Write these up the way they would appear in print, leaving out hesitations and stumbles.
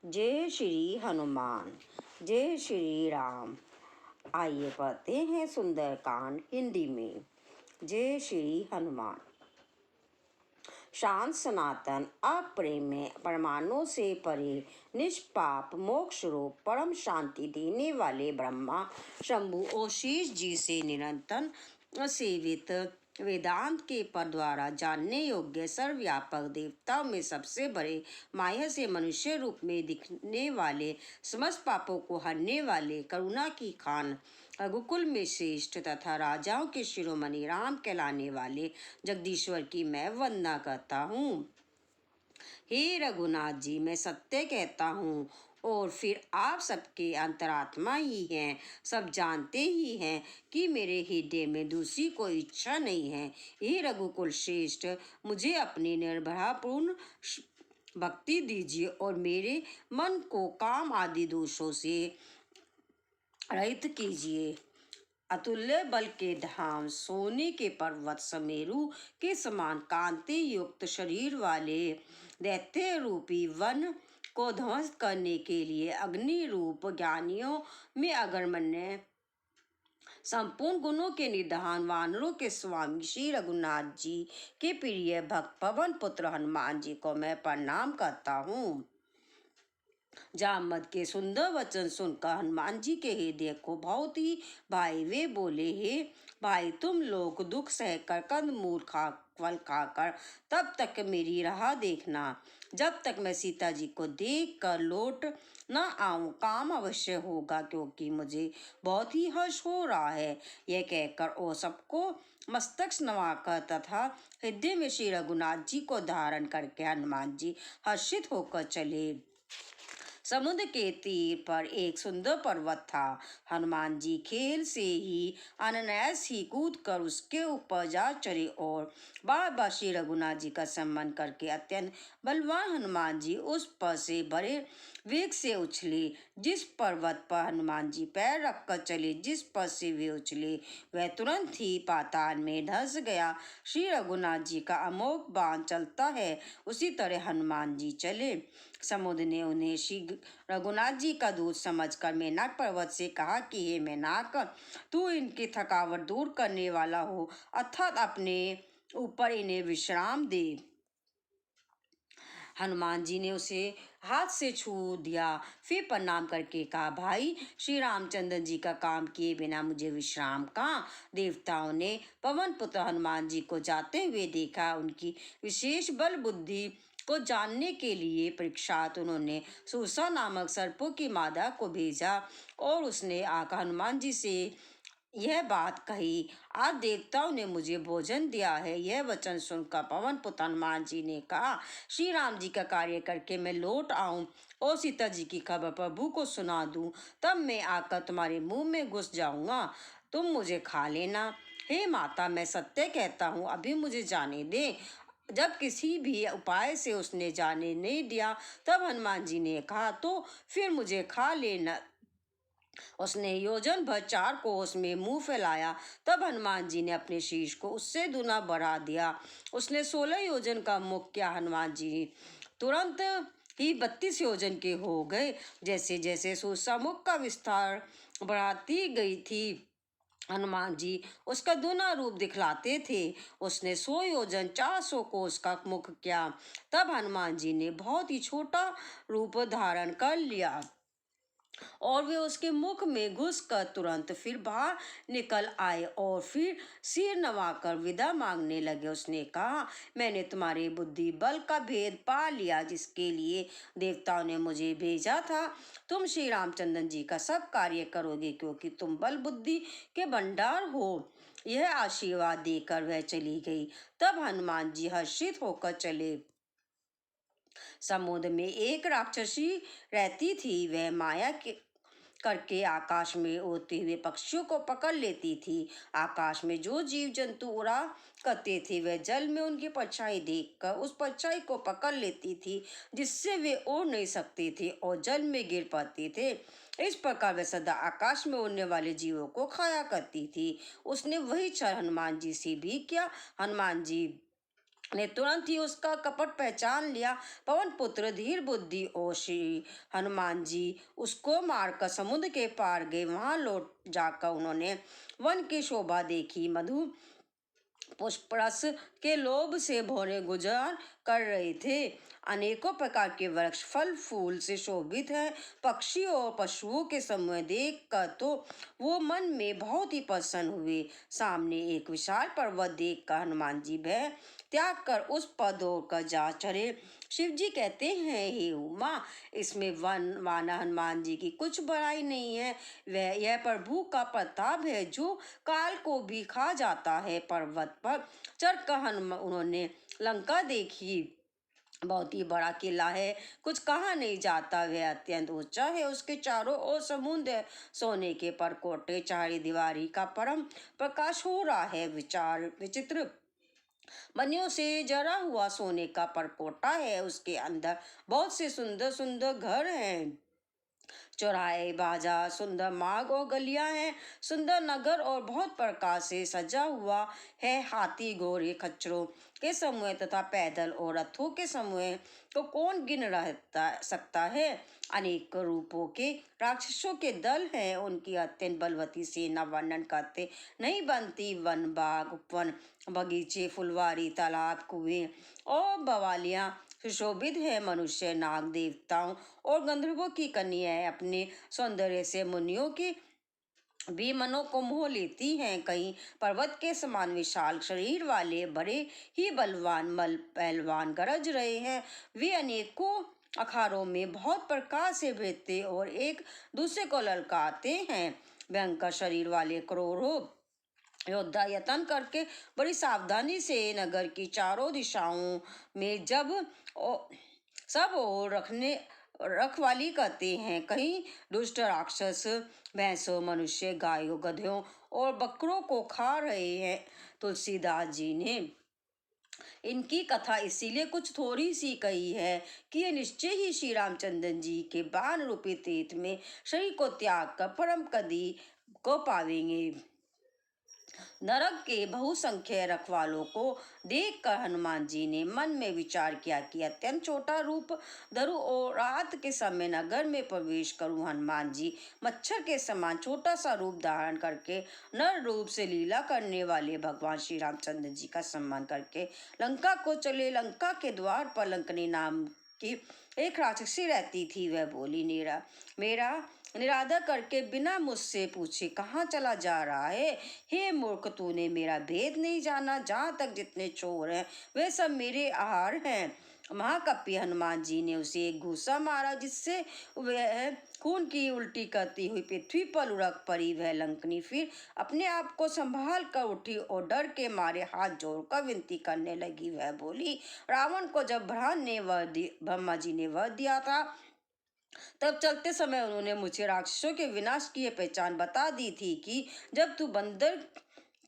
जय श्री हनुमान। जय श्री राम। आइए पढ़ते हैं सुंदरकांड हिंदी में। जय श्री हनुमान। शांत सनातन अप्रेम्य परमाणु से परे निष्पाप मोक्ष रूप परम शांति देने वाले ब्रह्मा शंभु और शेष जी से निरंतर सेवित वेदांत के पद द्वारा जानने योग्य सर्वव्यापक देवताओं में सबसे बड़े माया से मनुष्य रूप में दिखने वाले समस्त पापों को हरने वाले करुणा की खान रघुकुल में श्रेष्ठ तथा राजाओं के शिरोमणि राम कहलाने वाले जगदीश्वर की मैं वंदना करता हूँ। हे रघुनाथ जी, मैं सत्य कहता हूँ और फिर आप सबके अंतरात्मा ही हैं, सब जानते ही हैं कि मेरे हृदय में दूसरी कोई इच्छा नहीं है। हे रघुकुल श्रेष्ठ, मुझे अपनी निर्भरापूर्ण भक्ति दीजिए और मेरे मन को काम आदि दोषों से रहित कीजिए। अतुल्य बल के धाम, सोने के पर्वत समेरु के समान कांति युक्त शरीर वाले दैत्य रूपी वन को ध्वंस करने के लिए अग्नि रूप ज्ञानियों में अग्रगण्य संपूर्ण गुणों के निधान वानरों के स्वामी श्री रघुनाथ जी के प्रिय भक्त पवन पुत्र हनुमान जी को मैं प्रणाम करता हूँ। जामवंत के सुंदर वचन सुनकर हनुमान जी के हृदय को बहुत ही भाई। वे बोले, हे भाई, तुम लोग दुख सहकर कंदमूल फल खाकर तब तक मेरी राह देखना, जब तक मैं सीता जी को देख कर लौट न आऊं। काम अवश्य होगा, क्योंकि मुझे बहुत ही हर्ष हो रहा है। यह कहकर और सबको मस्तक नवाकर तथा हृदय में श्री रघुनाथ जी को धारण करके हनुमान जी हर्षित होकर चले। समुद्र के तीर पर एक सुंदर पर्वत था। हनुमान जी खेल से ही अनायास ही कूद कर उसके ऊपर जा चढ़े और बार बार श्री रघुनाथ जी का सम्मान करके अत्यंत बलवान हनुमान जी उस पर से बड़े वेग से उछले। जिस पर्वत पर हनुमान जी पैर रखकर चले, जिस पर से वे उछले, वह तुरंत ही पाताल में धंस गया। श्री रघुनाथ जी का अमोघ बाण चलता है, उसी तरह हनुमान जी चले। समुद्र ने उन्हें श्री रघुनाथ जी का दूत समझकर मेनाक पर्वत से कहा कि हे मेनाक, तू इनकी थकावट दूर करने वाला हो, अर्थात अपने ऊपर इन्हें विश्राम दे। हनुमान जी ने उसे हाथ से छू दिया, फिर प्रणाम करके कहा, भाई, श्री रामचंद्र जी का काम किए बिना मुझे विश्राम कहाँ। देवताओं ने पवन पुत्र हनुमान जी को जाते हुए देखा। उनकी विशेष बल बुद्धि को जानने के लिए परीक्षार्थ उन्होंने सूसा नामक सर्पों की मादा को भेजा और उसने आकर हनुमान जी से यह बात कही, आज देवताओं ने मुझे भोजन दिया है। यह वचन सुनकर पवन पुत्र हनुमान जी ने कहा, श्री राम जी का कार्य करके मैं लौट आऊं और सीता जी की खबर प्रभु को सुना दूं, तब मैं आकर तुम्हारे मुंह में घुस जाऊंगा, तुम मुझे खा लेना। हे माता, मैं सत्य कहता हूँ, अभी मुझे जाने दे। जब किसी भी उपाय से उसने जाने नहीं दिया, तब हनुमान जी ने कहा, तो फिर मुझे खा लेना। उसने योजन भर 4 कोस में मुंह फैलाया, तब हनुमान जी ने अपने शीश को उससे दुना बढ़ा दिया। उसने 16 योजन का मुख किया। हनुमान जी तुरंत ही 32 योजन के हो गए। जैसे जैसे सूसा मुख का विस्तार बढ़ाती गई थी, हनुमान जी उसका दूना रूप दिखलाते थे। उसने 100 योजन 400 कोस का मुख किया, तब हनुमान जी ने बहुत ही छोटा रूप धारण कर लिया और वे उसके मुख में घुसकर तुरंत फिर बाहर निकल आए और फिर सिर नवाकर विदा मांगने लगे। उसने कहा, मैंने तुम्हारे बुद्धि बल का भेद पा लिया, जिसके लिए देवताओं ने मुझे भेजा था। तुम श्री रामचंद्र जी का सब कार्य करोगे, क्योंकि तुम बल बुद्धि के भंडार हो। यह आशीर्वाद देकर वह चली गई। तब हनुमान जी हर्षित होकर चले। समुद्र में एक राक्षसी रहती थी। वह माया के करके आकाश में उड़ते हुए पक्षियों को पकड़ लेती थी। आकाश में जो जीव जंतु उड़ा करते थे, वह जल में उनकी परछाई देखकर उस परछाई को पकड़ लेती थी, जिससे वे उड़ नहीं सकते थे और जल में गिर पड़ते थे। इस प्रकार वह सदा आकाश में उड़ने वाले जीवों को खाया करती थी। उसने वही छल हनुमान जी से भी किया। हनुमान जी ने तुरंत ही उसका कपट पहचान लिया। पवन पुत्र धीर बुद्धि और श्री हनुमान जी उसको मारकर समुद्र के पार गए। वहां लौट जाकर उन्होंने वन की शोभा देखी। मधु पुष्परस के लोभ से भौरे गुजर कर रहे थे। अनेकों प्रकार के वृक्ष फल फूल से शोभित हैं। पक्षी और पशुओं के समूह देख कर तो वो मन में बहुत ही प्रसन्न हुए। सामने एक विशाल पर्वत देख कर हनुमान जी भय त्याग कर उस पर दौड़कर जा चढ़े। शिव जी कहते हैं, हे उमा, इसमें वन माना हनुमान जी की कुछ बुराई नहीं है। वह यह प्रभु का प्रताप है जो काल को भी खा जाता है। पर्वत पर चढ़कर हनुमान उन्होंने लंका देखी। बहुत ही बड़ा किला है, कुछ कहा नहीं जाता। वह अत्यंत ऊंचा है, उसके चारों ओर समुद्र है। सोने के परकोटे चारी दीवारी का परम प्रकाश हो रहा है। विचार विचित्र बनियों से जरा हुआ सोने का परकोटा है। उसके अंदर बहुत से सुंदर सुंदर घर हैं, चौराहे बाजार सुंदर मार्ग और गलियां हैं। सुंदर नगर और बहुत प्रकार से सजा हुआ है। हाथी घोड़े खच्चरों के समूह तथा पैदल और रथों के समूह को कौन गिन रहता सकता है। अनेक रूपों के राक्षसों के दल हैं। उनकी अत्यंत बलवती सेना वर्णन करते नहीं बनती। वन बाग उपवन बगीचे फुलवारी तालाब कुएं और बवालियां सुशोभित है। मनुष्य नाग देवताओं और गंधर्वों की कन्याएं अपने सौंदर्य से मुनियों की भी मनों को मोह लेती हैं। कहीं पर्वत के समान विशाल शरीर वाले बड़े ही बलवान मल पहलवान गरज रहे हैं। वे अनेकों अखाड़ों में बहुत प्रकार से भिड़ते और एक दूसरे को ललकारते हैं। भयंकर शरीर वाले करोड़ों योद्धा यत्न करके बड़ी सावधानी से नगर की चारों दिशाओं में सब ओर रखवाली करते हैं। कहीं दुष्ट राक्षस भैंसों मनुष्य गायों गधों और बकरों को खा रहे हैं। तुलसीदास जी ने इनकी कथा इसीलिए कुछ थोड़ी सी कही है कि ये निश्चय ही श्री रामचंद्र जी के बाण रूपी तीर्थ में शरीर को त्याग कर परम गति को पावेंगे। नरक के बहुसंख्य रखवालों को देखकर हनुमान जी ने मन में विचार किया कि अत्यंत छोटा रूप धरूं और रात के समय नगर में प्रवेश करूं। हनुमान जी मच्छर के समान छोटा सा रूप धारण करके नर रूप से लीला करने वाले भगवान श्री रामचंद्र जी का सम्मान करके लंका को चले। लंका के द्वार पर लंकनी नाम की एक राक्षसी रहती थी। वह बोली, मेरा निरादर करके बिना मुझसे पूछे कहाँ चला जा रहा है। हे मूर्ख, तूने मेरा भेद नहीं जाना। जहाँ तक जितने चोर हैं वे सब मेरे आहार हैं। महाकपि हनुमान जी ने उसे एक घूसा मारा जिससे वह खून की उल्टी करती हुई पृथ्वी पर लुढ़क पड़ी। वह लंकनी फिर अपने आप को संभाल कर उठी और डर के मारे हाथ जोड़कर विनती करने लगी। वह बोली, रावण को जब ब्रह्मा जी ने वर दिया था तब चलते समय उन्होंने मुझे राक्षसों के विनाश की यह पहचान बता दी थी कि जब तू बंदर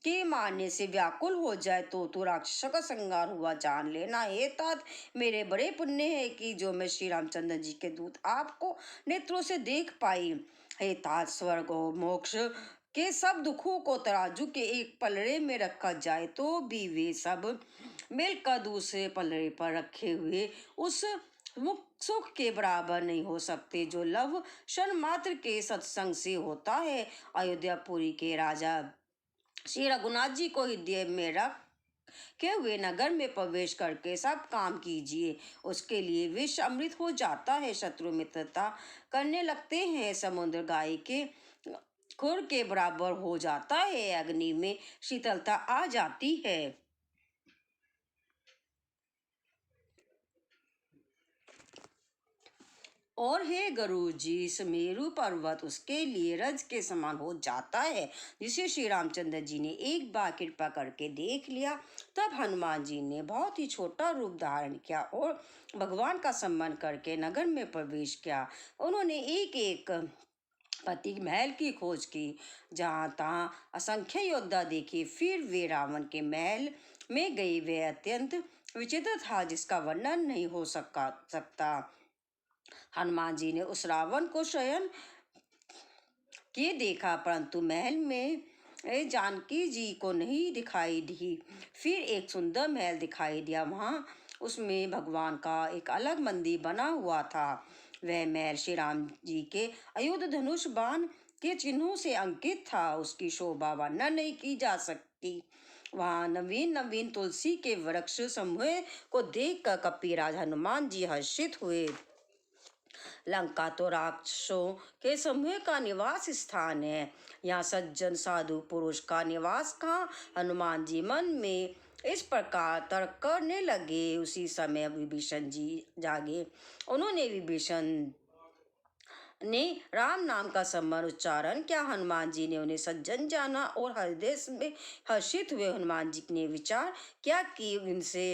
के मारने से व्याकुल हो जाए तो तू राक्षसों का संहार हुआ जान लेना। हे तात, मेरे बड़े पुण्य है कि जो मैं श्री रामचंद्र जी के दूत आपको नेत्रों से देख पाई। हे तात, स्वर्ग और मोक्ष के सब दुखों को तराजू के एक पलड़े में रखा जाए तो भी वे सब मिलकर दूसरे पलड़े पर रखे हुए उस सुख के बराबर नहीं हो सकते जो लव क्षण मात्र के सत्संग से होता है। अयोध्यापुरी के राजा श्री रघुनाथ जी को हृदय में रख के हुए नगर में प्रवेश करके सब काम कीजिए, उसके लिए विष अमृत हो जाता है। शत्रु मित्रता करने लगते हैं, समुद्र गाय के खुर के बराबर हो जाता है, अग्नि में शीतलता आ जाती है। और हे गुरु जी, सुमेरु पर्वत उसके लिए रज के समान हो जाता है, जिसे श्री रामचंद्र जी ने एक बार कृपा करके देख लिया। तब हनुमान जी ने बहुत ही छोटा रूप धारण किया और भगवान का सम्मान करके नगर में प्रवेश किया। उन्होंने एक एक पति महल की खोज की, जहाँ तहाँ असंख्य योद्धा देखे। फिर वे रावण के महल में गए। वे अत्यंत विचित्र था, जिसका वर्णन नहीं हो सकता। हनुमान जी ने उस रावण को शयन किए देखा, परंतु महल में जानकी जी को नहीं दिखाई दी। फिर एक सुंदर महल दिखाई दिया। वहां उसमें भगवान का एक अलग मंदिर बना हुआ था। वह महल श्री राम जी के आयुध धनुष बाण के चिन्हों से अंकित था। उसकी शोभा वर्णन नहीं की जा सकती। वहां नवीन नवीन तुलसी के वृक्ष समूह को देखकर कपिराज हनुमान जी हर्षित हुए। लंका तो राक्षसों के समूह का निवास स्थान है, यहाँ सज्जन साधु पुरुष का निवास कहाँ। हनुमान जी मन में इस प्रकार तर्क करने लगे। उसी समय विभीषण जी जागे। उन्होंने विभीषण ने राम नाम का समर उच्चारण किया। हनुमान जी ने उन्हें सज्जन जाना और हृदय में हर्षित हुए। हनुमान जी ने विचार किया कि इनसे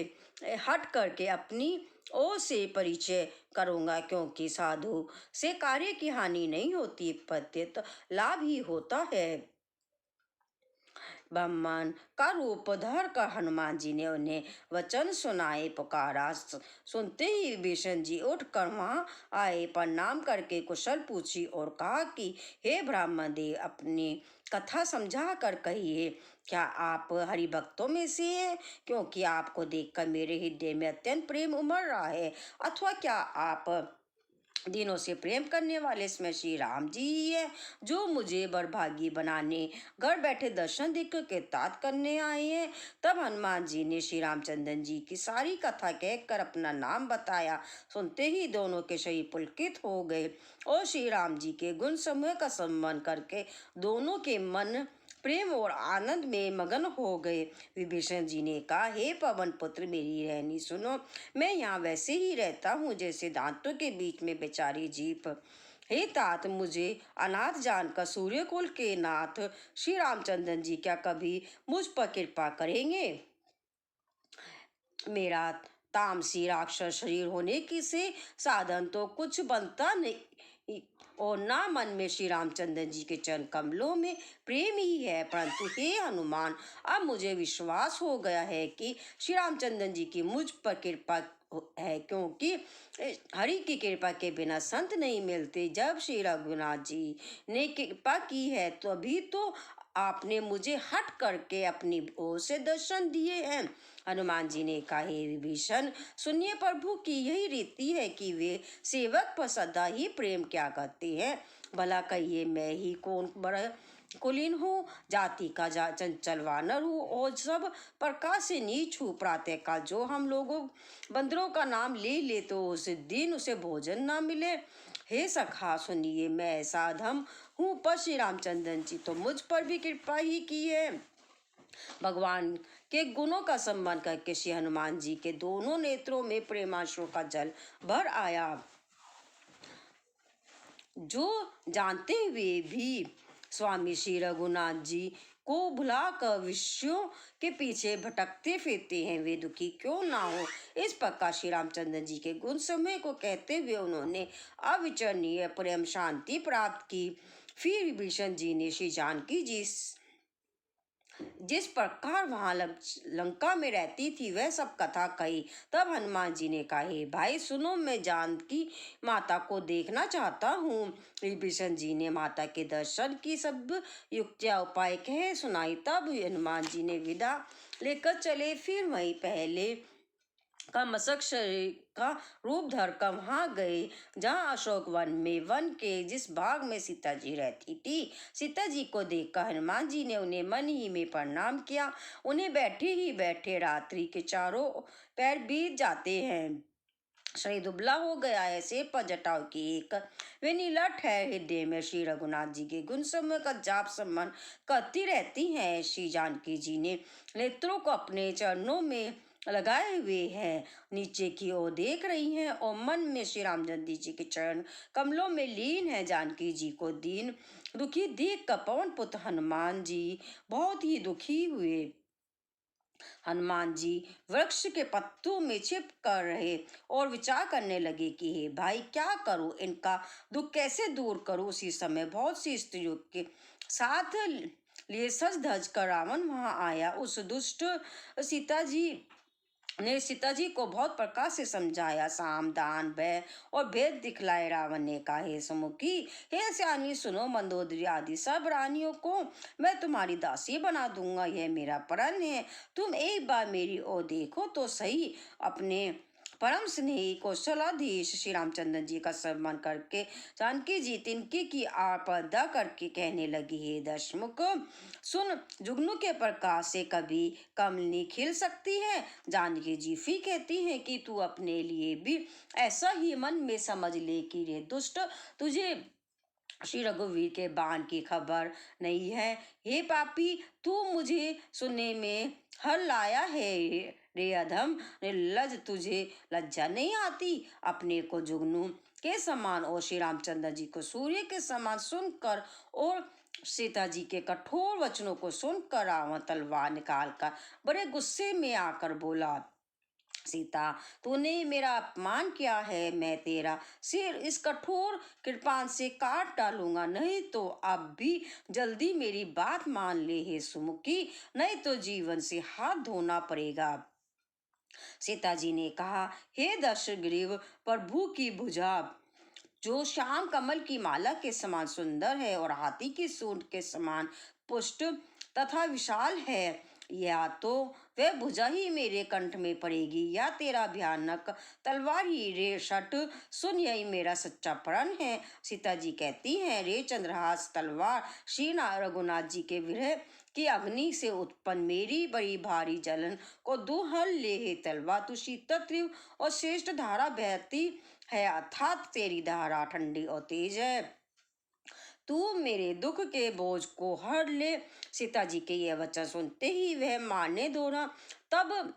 हट करके अपनी ओर से परिचय करूंगा, क्योंकि साधु से कार्य की हानि नहीं होती, प्रत्युत लाभ ही होता है। ब्राह्मण का रूप धर कर हनुमान जी ने उन्हें वचन सुनाए। पुकारा सुनते ही विभीषण जी उठ कर वहां आए, प्रणाम करके कुशल पूछी और कहा कि हे ब्राह्मण देव, अपनी कथा समझा कर कहिए। क्या आप हरि भक्तों में से हैं? क्योंकि आपको देखकर मेरे हृदय में अत्यंत प्रेम उमड़ रहा है। अथवा क्या आप दिनों से प्रेम करने वाले इसमें श्री राम जी ही है, जो मुझे बड़भागी बनाने घर बैठे दर्शन देकर कृतार्थ करने आए हैं। तब हनुमान जी ने श्री रामचंद्र जी की सारी कथा कहकर अपना नाम बताया। सुनते ही दोनों के शरीर पुलकित हो गए और श्री राम जी के गुण समूह का सम्मान करके दोनों के मन प्रेम और आनंद में मगन हो गए। विभीषण जी ने कहा, हे पवन पुत्र, मेरी रहनी सुनो। मैं यहाँ वैसे ही रहता हूँ जैसे दांतों के बीच में बेचारी जीभ। हे तात, मुझे अनाथ जानकर सूर्यकुल के नाथ श्री रामचंद्र जी क्या कभी मुझ पर कृपा करेंगे? मेरा तामसी राक्षस शरीर होने की से साधन तो कुछ बनता नहीं, और ना मन में श्री रामचंद्र जी के चरण कमलों में प्रेम ही है। परंतु हे हनुमान, अब मुझे विश्वास हो गया है कि श्री रामचंद्र जी की मुझ पर कृपा है, क्योंकि हरि की कृपा के बिना संत नहीं मिलते। जब श्री रघुनाथ जी ने कृपा की है तभी तो आपने मुझे हट करके अपनी ओर से दर्शन दिए हैं। हनुमान जी ने कहा, हे विभीषण, सुनिए, प्रभु की यही रीति है कि वे सेवक पर सदा ही प्रेम क्या करते हैं। भला कहिए, मैं ही कौन बड़ा कुलीन हूँ, जाति का चंचल वानर हूँ और सब प्रकार से नीच हूँ। प्रातः काल जो हम लोगों बंदरों का नाम ले ले तो उस दिन उसे भोजन ना मिले। हे सखा सुनिए, मैं ऐसा अधम हूँ, पर श्री रामचंद्र जी तो मुझ पर भी कृपा ही की है। भगवान के गुणों का सम्मान करके श्री हनुमान जी के दोनों नेत्रों में प्रेमाश्रु का जल भर आया। जो जानते हुए भी स्वामी श्री रघुनाथ जी को भुलाकर विषयों के पीछे भटकते फिरते हैं, वे दुखी क्यों ना हो। इस प्रकार श्री रामचंद्र जी के गुण समूह को कहते हुए उन्होंने अविचरणीय प्रेम शांति प्राप्त की। फिर विभीषण जी ने श्री जानकी जी जिस प्रकार वहां लंका में रहती थी वह सब कथा कही। तब हनुमान जी ने कहा, हे भाई सुनो, मैं जानकी माता को देखना चाहता हूँ। विभीषण जी ने माता के दर्शन की सब युक्तियां उपाय कह सुनाई। तब हनुमान जी ने विदा लेकर चले। फिर वहीं पहले का मशक शरीर का रूप धरकर वहां गए जहां अशोक वन में वन के जिस भाग में सीता जी रहती थी। सीता जी को देखकर हनुमान जी ने उन्हें मन ही में प्रणाम किया। उन्हें बैठे ही बैठे रात्रि के चारों पैर बीत जाते हैं। शरीर दुबला हो गया है, सिर पर जटाओं की एक वे नीलठ है। हृदय में श्री रघुनाथ जी के गुण समूह का जाप सम्मान करती रहती हैं। श्री जानकी जी ने नेत्रों को अपने चरणों में लगाए हुए हैं, नीचे की ओर देख रही हैं और मन में श्री रामचंद्र जी के चरण कमलों में लीन है। जानकी जी को दीन दुखी देख कर पवन पुत्र हनुमान जी बहुत ही दुखी हुए। हनुमान जी वृक्ष के पत्तों में छिप कर रहे और विचार करने लगे कि हे भाई, क्या करूं, इनका दुख कैसे दूर करूं। उसी समय बहुत सी स्त्रियों के साथ लिए सज धज कर रावण वहां आया। उस दुष्ट सीता जी ने सीता जी को बहुत प्रकार से समझाया। साम दान भय और भेद दिखलाए। रावण ने कहा, हे सुमुखी, हे सियानी सुनो, मंदोदरी आदि सब रानियों को मैं तुम्हारी दासी बना दूंगा। यह मेरा प्रण है। तुम एक बार मेरी ओर देखो तो सही। अपने परम स्नेही कौशलाधीश श्री रामचंद्र जी का सम्मान करके जानकी जी तिनके की आपर्दा करके कहने लगी, हे दशमुख सुन, जुगनू के प्रकाश से कभी कमली खिल सकती है। जानकी जी फिर कहती हैं कि तू अपने लिए भी ऐसा ही मन में समझ ले कि रे दुष्ट, तुझे श्री रघुवीर के बाण की खबर नहीं है। हे पापी, तू मुझे सुनने में हर लाया है। रे अधम निर्लज, तुझे लज्जा नहीं आती। अपने को जुगनू के समान और श्री रामचंद्र जी को सूर्य के समान सुनकर और सीता जी के कठोर वचनों को सुनकर रावण तलवार निकालकर बड़े गुस्से में आकर बोला, सीता, तूने मेरा अपमान किया है। मैं तेरा सिर इस कठोर कृपान से काट डालूंगा। नहीं तो अब भी जल्दी मेरी बात मान ले हे सुमुखी, नहीं तो जीवन से हाथ धोना पड़ेगा। सीता जी ने कहा, हे दशग्रीव, प्रभु की भुजा जो श्याम कमल की माला के समान सुंदर है और हाथी की सूंड के समान पुष्ट तथा विशाल है, या तो वह भुजा ही मेरे कंठ में पड़ेगी या तेरा भयानक तलवार ही। रे शट सुन, यही मेरा सच्चा प्रण है। सीता जी कहती हैं, रे चंद्रहास तलवार, श्री रघुनाथ जी के विरह की अग्नि से उत्पन्न मेरी बड़ी भारी जलन को दूहर ले। हे तलवार, तू शीतल तीव्र और श्रेष्ठ धारा बहती है, अर्थात तेरी धारा ठंडी और तेज है। तू मेरे दुख के बोझ को हर ले। सीता जी के यह वचन सुनते ही वह मारने दौड़ा। तब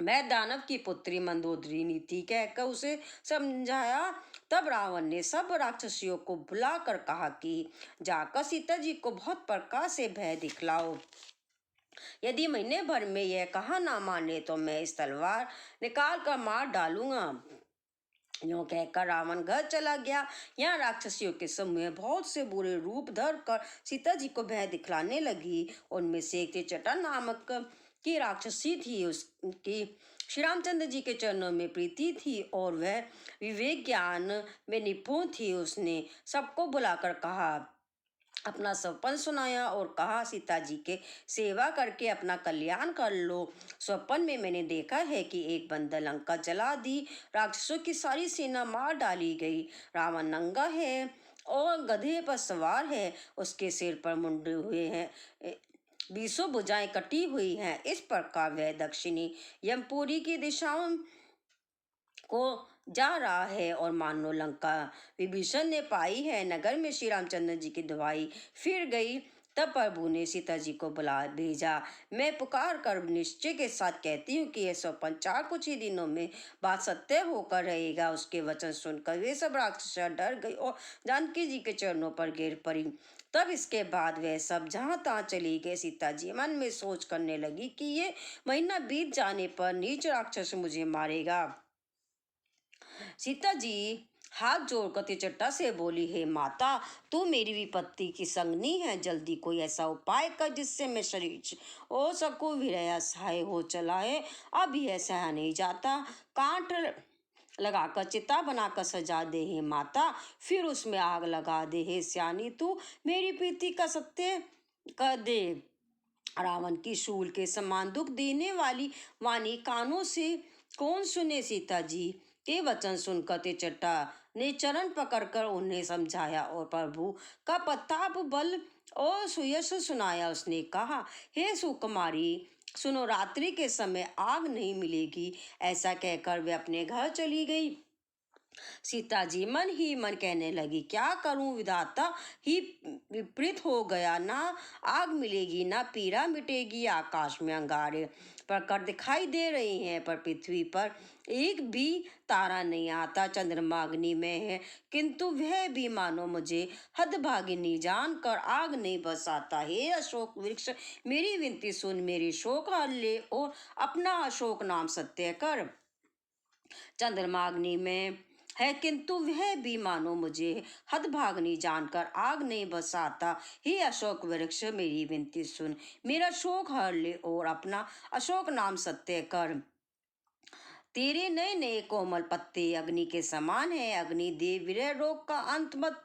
मैं दानव की पुत्री मंदोदरी नीति कहकर उसे समझाया। तब रावण ने सब राक्षसियों को बुलाकर कहा कि जाकर सीता जी को बहुत प्रकार से भय दिखलाओ। यदि महीने भर में यह कहा ना माने तो मैं इस तलवार निकाल कर मार डालूंगा। यूं कहकर रावण घर चला गया। यहाँ राक्षसियों के समूह बहुत से बुरे रूप धर कर सीता जी को भय दिखलाने लगी। उनमें से एक त्रिजटा नामक की राक्षसी थी। उसकी श्री रामचंद्र जी के चरणों में प्रीति थी और वह विवेक ज्ञान में निपुण थी। उसने सबको बुलाकर कहा, अपना सपन सुनाया और कहा, सीता जी के सेवा करके अपना कल्याण कर लो। स्वप्न में मैंने देखा है कि एक बंदर लंका जला दी, राक्षसों की सारी सेना मार डाली गई। रावण नंगा है और गधे पर सवार है, उसके सिर पर मुंडे हुए हैं, 20 भुजाएं कटी हुई हैं। इस प्रकार वह दक्षिणी यमपुरी की दिशाओं को जा रहा है और मानो लंका विभीषण ने पाई है। नगर में श्री रामचंद्र जी की दवाई फिर गई। तब प्रभु ने सीता जी को बुला भेजा। मैं पुकार कर निश्चय के साथ कहती हूँ कि यह स्वप्न चार कुछ ही दिनों में बात सत्य होकर रहेगा। उसके वचन सुनकर वे सब राक्षस डर गई और जानकी जी के चरणों पर गिर पड़ी। तब इसके बाद वह सब जहाँ तहाँ चली गए। सीता जी मन में सोच करने लगी कि ये महीना बीत जाने पर नीच राक्षस मुझे मारेगा। सीता जी हाथ जोड़कर त्रिजटा से बोली, हे माता, तू मेरी विपत्ति की संगनी है। जल्दी कोई ऐसा उपाय कर जिससे मैं शरीर हो सकूं। विरह असहाय हो चला है, अब यह सहा नहीं जाता। कांट लगाकर चिता बनाकर सजा दे हे माता, फिर उसमें आग लगा दे हे सियानी, तू मेरी प्रीति का सत्य कर दे। रावण की शूल के समान दुख देने वाली वाणी कानों से कौन सुने। सीता जी के वचन सुनकर त्रिजटा ने चरण पकड़कर उन्हें समझाया और प्रभु का प्रताप बल और सुयश सुनाया। उसने कहा, हे सुकुमारी, सुनो, रात्रि के समय आग नहीं मिलेगी। ऐसा कहकर वे अपने घर चली गई। सीता जी मन ही मन कहने लगी, क्या करूं, विधाता ही विपरीत हो गया। ना आग मिलेगी, ना पीड़ा मिटेगी। आकाश में अंगारे प्रकट दिखाई दे रही हैं, पर पृथ्वी पर एक भी तारा नहीं आता। चंद्रमा अग्नि में है, किंतु वह भी मानो मुझे हतभागिनी जानकर आग नहीं बरसाता। हे अशोक वृक्ष, मेरी विनती सुन, मेरी शोक हर ले और अपना अशोक नाम सत्य कर। चंद्रमा अग्नि में है, किंतु वह भी मानो मुझे हतभागिनी जानकर आग नहीं बरसाता। हे अशोक वृक्ष, मेरी विनती सुन, मेरा शोक हर ले और अपना अशोक नाम सत्य कर। तेरे नए नए कोमल पत्ते अग्नि के समान है। अग्नि देव विरह रोग का अंत मत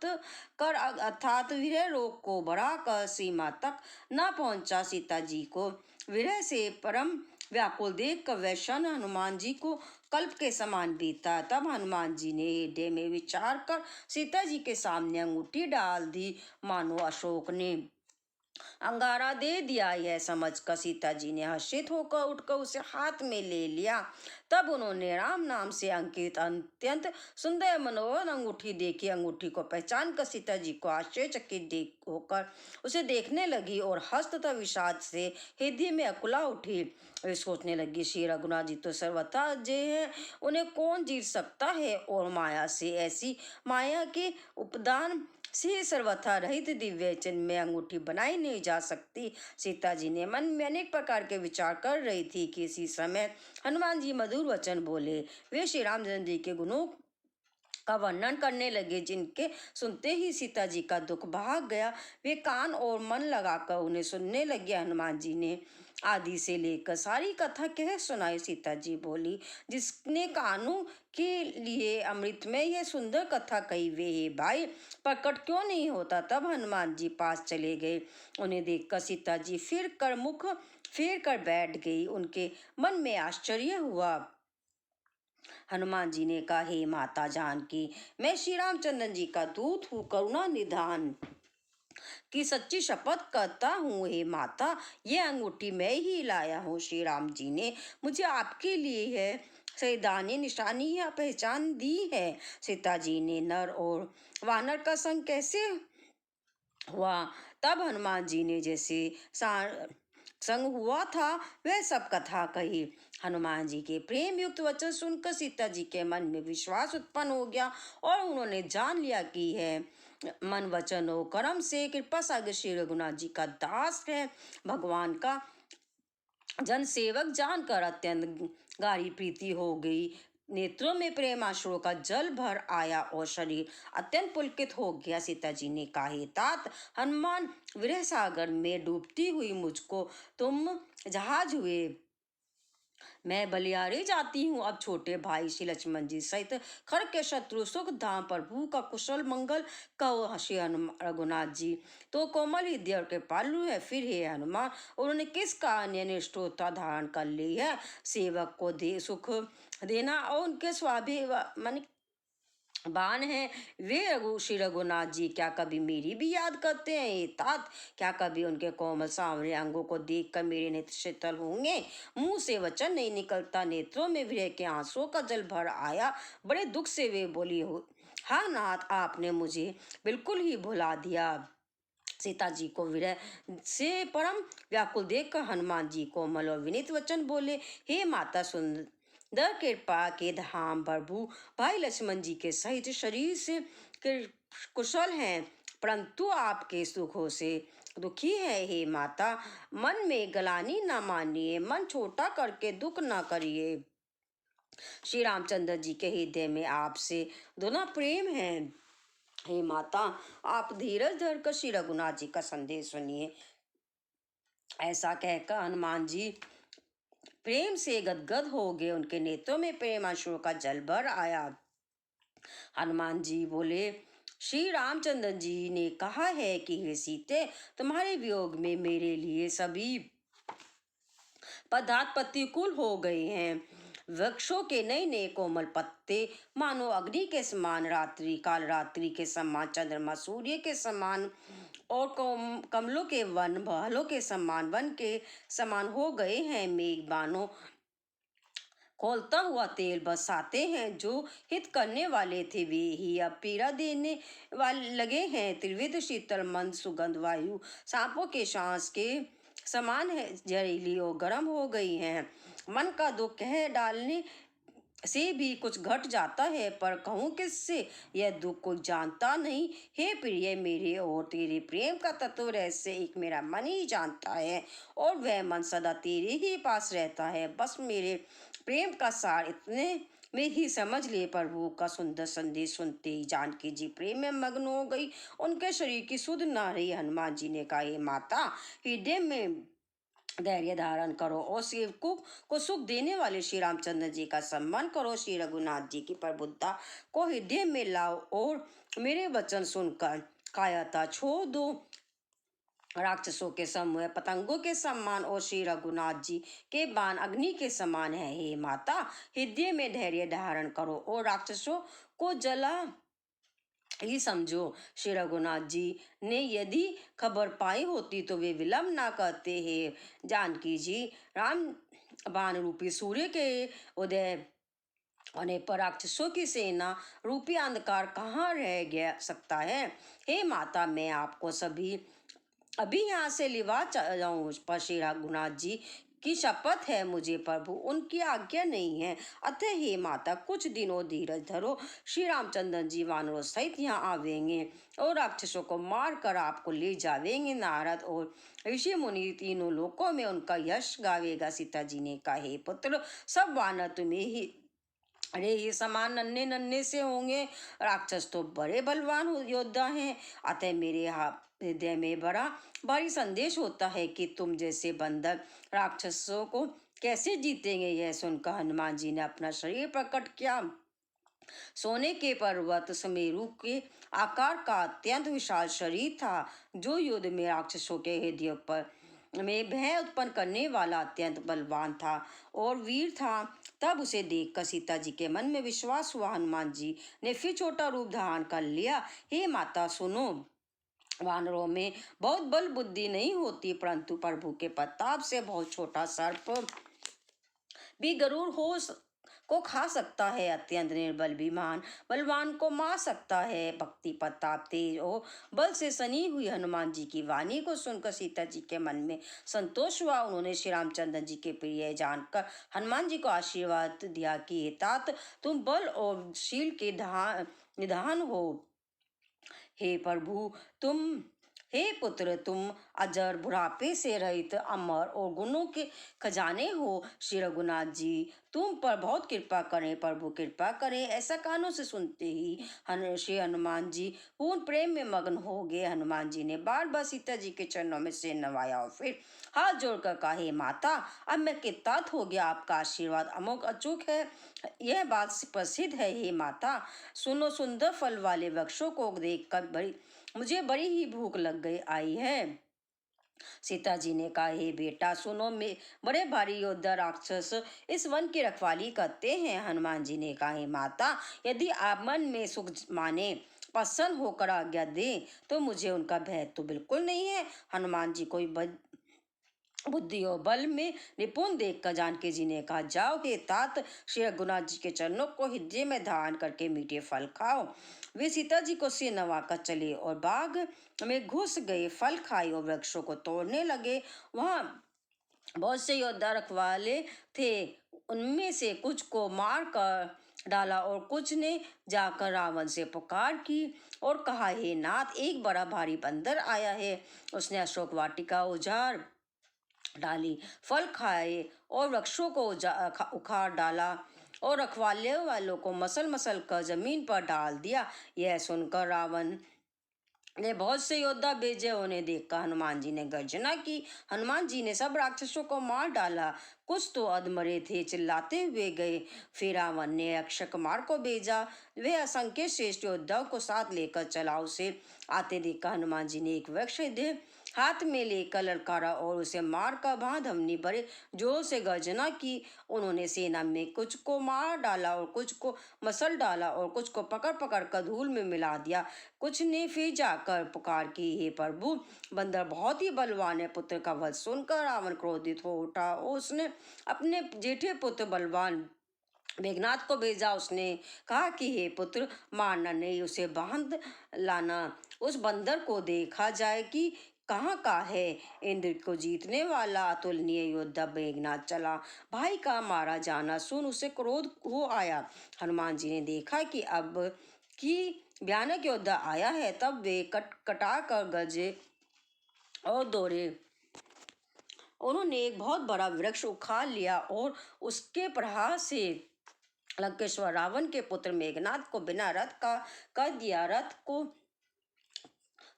कर, अर्थात विरह रोग को बढ़ाकर सीमा तक न पहुंचा। सीता जी को विरह से परम व्याकुल देख कर वैश्वानर हनुमान जी को कल्प के समान बीता। तब हनुमान जी ने हृदय में विचार कर सीता जी के सामने अंगूठी डाल दी। मानो अशोक ने अंगारा दे दिया। यह समझकर सीता जी ने हर्षित होकर उठकर उसे हाथ में ले लिया। तब उन्होंने राम नाम से अंकित अत्यंत सुंदर मनोहर अंगूठी देखी। अंगूठी को पहचान कर सीता जी को आश्चर्यचकित देख होकर उसे देखने लगी और हर्ष तथा विषाद से हृदय में अकुला उठी। वे सोचने लगी, श्री रघुनाथ जी तो सर्वथा अजय है, उन्हें कौन जीत सकता है। और माया से, ऐसी माया के उपदान से सर्वथा रहित दिव्य चिन्ह में अंगूठी बनाई नहीं जा सकती। सीता जी ने मन में अनेक प्रकार के विचार कर रही थी कि इसी समय हनुमान जी मधुर वचन बोले। वे श्री रामचंद्र जी के गुणों का वर्णन करने लगे, जिनके सुनते ही सीता जी का दुख भाग गया। वे कान और मन लगाकर उन्हें सुनने लगे। हनुमान जी ने आदि से लेकर सारी कथा कह सुनाई। सीता जी बोली, जिसने कानों के लिए अमृत में यह सुंदर कथा कही, वे हे भाई प्रकट क्यों नहीं होता। तब हनुमान जी पास चले गए। उन्हें देखकर सीता जी फिर कर मुख फेर कर बैठ गई। उनके मन में आश्चर्य हुआ। हनुमान जी ने कहा, हे माता जानकी, मैं श्री रामचंद्र जी का दूत हूँ, करुणा निधान की सच्ची शपथ करता हूँ। हे माता, ये अंगूठी मैं ही लाया हूँ। श्री राम जी ने मुझे आपके लिए है सैदानी निशानी या पहचान दी है। सीता जी ने नर और वानर का संग कैसे हुआ, तब हनुमान जी ने जैसे संग हुआ था वह सब कथा कही। हनुमान जी के प्रेम युक्त वचन सुनकर सीता जी के मन में विश्वास उत्पन्न हो गया और उन्होंने जान लिया कि है मन वचन और कर्म से कृपा सागर श्री रघुनाथ जी का दास है। भगवान का जन सेवक जानकर अत्यंत गाढ़ी प्रीति हो गई। नेत्रों में प्रेमाश्रुओं का जल भर आया और शरीर अत्यंत पुलकित हो गया। सीता जी ने कहा, हे तात हनुमान, विरह सागर में डूबती हुई मुझको तुम जहाज हुए, मैं बलियारे जाती हूँ। अब छोटे भाई श्री लक्ष्मण जी सहित खर के शत्रु सुख धाम प्रभु का कुशल मंगल कहो। श्री रघुनाथ जी तो कोमल हृदय और कृपालु है। फिर हे हनुमान, उन्होंने किस कारण यह निष्ठुरता धारण कर ली है। सेवक को दे सुख देना और उनके स्वाभिमान बान है। वे श्री रघुनाथ जी क्या कभी मेरी भी याद करते हैं। ये तात, क्या कभी उनके कोमल सांवरे अंगों को देखकर मेरे नेत्र शीतल होंगे। मुंह से वचन नहीं निकलता, नेत्रों में विरह के आंसुओं का जल भर आया। बड़े दुख से वे बोली, हो हाँ नाथ, आपने मुझे बिल्कुल ही भुला दिया। सीता जी को विरह से परम व्याकुल देखकर हनुमान जी कोमल और विनीत वचन बोले, हे माता सुंदर कृपा के धाम प्रभु भाई लक्ष्मण जी के सहित शरीर से कुशल हैं, परंतु आपके सुखों से दुखी है। हे माता, मन में गलानी न मानिए, मन छोटा करके दुख न करिए। श्री रामचंद्र जी के हृदय में आपसे दोनों प्रेम है। हे माता, आप धीरज धर कर श्री रघुनाथ जी का संदेश सुनिए। ऐसा कहकर हनुमान जी प्रेम से गदगद हो गए। उनके नेत्रों में प्रेमाश्रुओं का जल भर आया। हनुमान जी बोले, श्री रामचंद्र जी ने कहा है कि हे सीते, तुम्हारे वियोग में मेरे लिए सभी पदार्थ प्रतिकूल हो गए हैं। वृक्षों के नए नए कोमल पत्ते मानो अग्नि के समान, रात्रि काल रात्रि के समान, चंद्रमा सूर्य के समान और कमलों के वन बहालों के समान वन के समान हो गए हैं। मेघ बानो खोलता हुआ तेल बरसाते हैं। जो हित करने वाले थे वे ही अब पीड़ा देने वाले लगे हैं। त्रिविध शीतल मंद सुगंध वायु सांपों के सांस के समान है, जहरीली और गर्म हो गई हैं। मन का दुख कह डालने से भी कुछ घट जाता है, पर कहूँ किससे, यह दुख कोई जानता नहीं। हे प्रिय, मेरे और तेरे प्रेम का तत्व रहस्य एक मेरा मन ही जानता है और वह मन सदा तेरे ही पास रहता है। बस मेरे प्रेम का सार इतने में ही समझ ले। प्रभु का सुंदर संदेश सुनते ही जानकी जी प्रेम में मग्न हो गई। उनके शरीर की सुध न रही। हनुमान जी ने कहा, हे माता, हृदय में धैर्य धारण करो और सेवकों को सुख देने वाले श्री रामचंद्र जी का सम्मान करो। श्री रघुनाथ जी की प्रबुद्धता को हृदय में लाओ और मेरे वचन सुनकर कायरता छोड़ दो। राक्षसों के समूह पतंगों के समान और श्री रघुनाथ जी के बाण अग्नि के समान है। हे माता, हृदय में धैर्य धारण करो और राक्षसों को जला ही समझो। श्री रघुनाथ जी ने यदि खबर पाई होती तो वे विलंब ना करते। हैं जानकी जी, राम बाण रूपी सूर्य के उदय होने पर राक्षसों की सेना रूपी अंधकार कहाँ रह गया सकता है। हे माता, मैं आपको सभी अभी यहाँ से लिवा जाऊं, पर श्री रघुनाथ जी की शपथ है मुझे प्रभु उनकी आज्ञा नहीं है। अतः हे माता, कुछ दिनों धीरज धरो। श्री रामचंद्र जी वानरों सहित यहाँ आवेंगे और राक्षसों को मार कर आपको ले जावेंगे। नारद और ऋषि मुनि तीनों लोकों में उनका यश गावेगा। सीता जी ने कहा, हे पुत्र, सब वानर तुम्हें ही अरे ये समान नन्हे नन्हे से होंगे। राक्षस तो बड़े बलवान योद्धा हैं। अतः मेरे हृदय में बड़ा भारी संदेश होता है कि तुम जैसे बंदर राक्षसों को कैसे जीतेंगे। यह सुनकर हनुमान जी ने अपना शरीर प्रकट किया। सोने के पर्वत सुमेरु के आकार का अत्यंत विशाल शरीर था, जो युद्ध में राक्षसों के हृदय पर में भय उत्पन्न करने वाला अत्यंत बलवान था और वीर था। तब उसे देखकर सीता जी के मन में विश्वास हुआ। हनुमान जी ने फिर छोटा रूप धारण कर लिया। हे माता सुनो, वानरों में बहुत बल बुद्धि नहीं होती, परंतु प्रभु के प्रताप से बहुत छोटा सर्प भी गरुड़ को खा सकता है। अत्यंत निर्बल विमान बलवान को मार सकता है। भक्ति प्रताप तेज और बल से सनी हुई हनुमान जी की वाणी को सुनकर सीता जी के मन में संतोष हुआ। उन्होंने श्री रामचंद्र जी के प्रिय जानकर हनुमान जी को आशीर्वाद दिया कि तात, तुम बल और शील के निधान हो। हे प्रभु तुम हे पुत्र, तुम अजर बुढ़ापे से रहित अमर और गुणों के खजाने हो। श्री रघुनाथ जी तुम पर बहुत कृपा करें, प्रभु कृपा करें। ऐसा कानों से सुनते ही श्री हनुमान जी पूर्ण प्रेम में मग्न हो गए। हनुमान जी ने बार बार सीता जी के चरणों में सिर नवाया और फिर हाथ जोड़कर कहा, हे माता, अब मैं कृतार्थ हो गया। आपका आशीर्वाद अमोघ अचूक है, यह बात प्रसिद्ध है। हे माता सुनो, सुंदर फल वाले वृक्षों को देखकर मुझे बड़ी ही भूख लग गई आई है। सीता जी ने कहा, हे बेटा सुनो, में बड़े भारी योद्धा राक्षस इस वन की रखवाली करते हैं। हनुमान जी ने कहा, हे माता, यदि आप मन में सुख माने प्रसन्न होकर आज्ञा दे तो मुझे उनका भय तो बिल्कुल नहीं है। हनुमान जी कोई बुद्धि और बल में निपुण देखकर जानकी जी ने कहा, जाओ हे तात, श्री रघुनाथ जी के चरणों को हृदय में धारण करके मीठे फल खाओ। वे सीता जी को सिर नवाकर चले और बाग में घुस गए। फल खाए और वृक्षों को तोड़ने लगे। वहां बहुत से योद्धा रखवाले थे, उनमें से कुछ को मार कर डाला और कुछ ने जाकर रावण से पुकार की और कहा, हे नाथ, एक बड़ा भारी बंदर आया है। उसने अशोक वाटिका उजाड़ डाली, फल खाए और वृक्षों को उखाड़ डाला और रखवाले वालों को मसल मसल कर जमीन पर डाल दिया। यह सुनकर रावण ने बहुत से योद्धा भेजे। उन्हें देखकर हनुमान जी ने गर्जना की। हनुमान जी ने सब राक्षसों को मार डाला। कुछ तो अधमरे थे, चिल्लाते हुए गए। फिर रावण ने अक्षय कुमार को भेजा। वे असंख्य श्रेष्ठ योद्धाओं को साथ लेकर चला। उसे आते देखकर हनुमान जी ने एक वृक्ष हाथ में लेकर ललकारा और उसे मार कर वहां धमनी भरे जोर से गर्जना की। उन्होंने सेना में कुछ को मार डाला और कुछ को मसल डाला और कुछ को पकड़ पकड़ कर धूल में मिला दिया। कुछ ने फिर जाकर पुकार की, हे प्रभु, बंदर बहुत ही बलवान है। पुत्र का वध सुनकर रावण क्रोधित हो उठा और उसने अपने जेठे पुत्र बलवान मेघनाथ को भेजा। उसने कहा कि हे पुत्र, मारना नहीं, उसे बांध लाना। उस बंदर को देखा जाए कि कहाँ का है। इंद्र को जीतने वाला अतुलनीय योद्धा मेघनाथ चला। भाई का मारा जाना सुन उसे क्रोध हो आया। हनुमान जी ने देखा कि अब की भयानक योद्धा आया है। तब वे कटा कर गजे और दौड़े। उन्होंने एक बहुत बड़ा वृक्ष उखाड़ लिया और उसके प्रहार से लंकेश्वर रावण के पुत्र मेघनाथ को बिना रथ का कर दिया। रथ को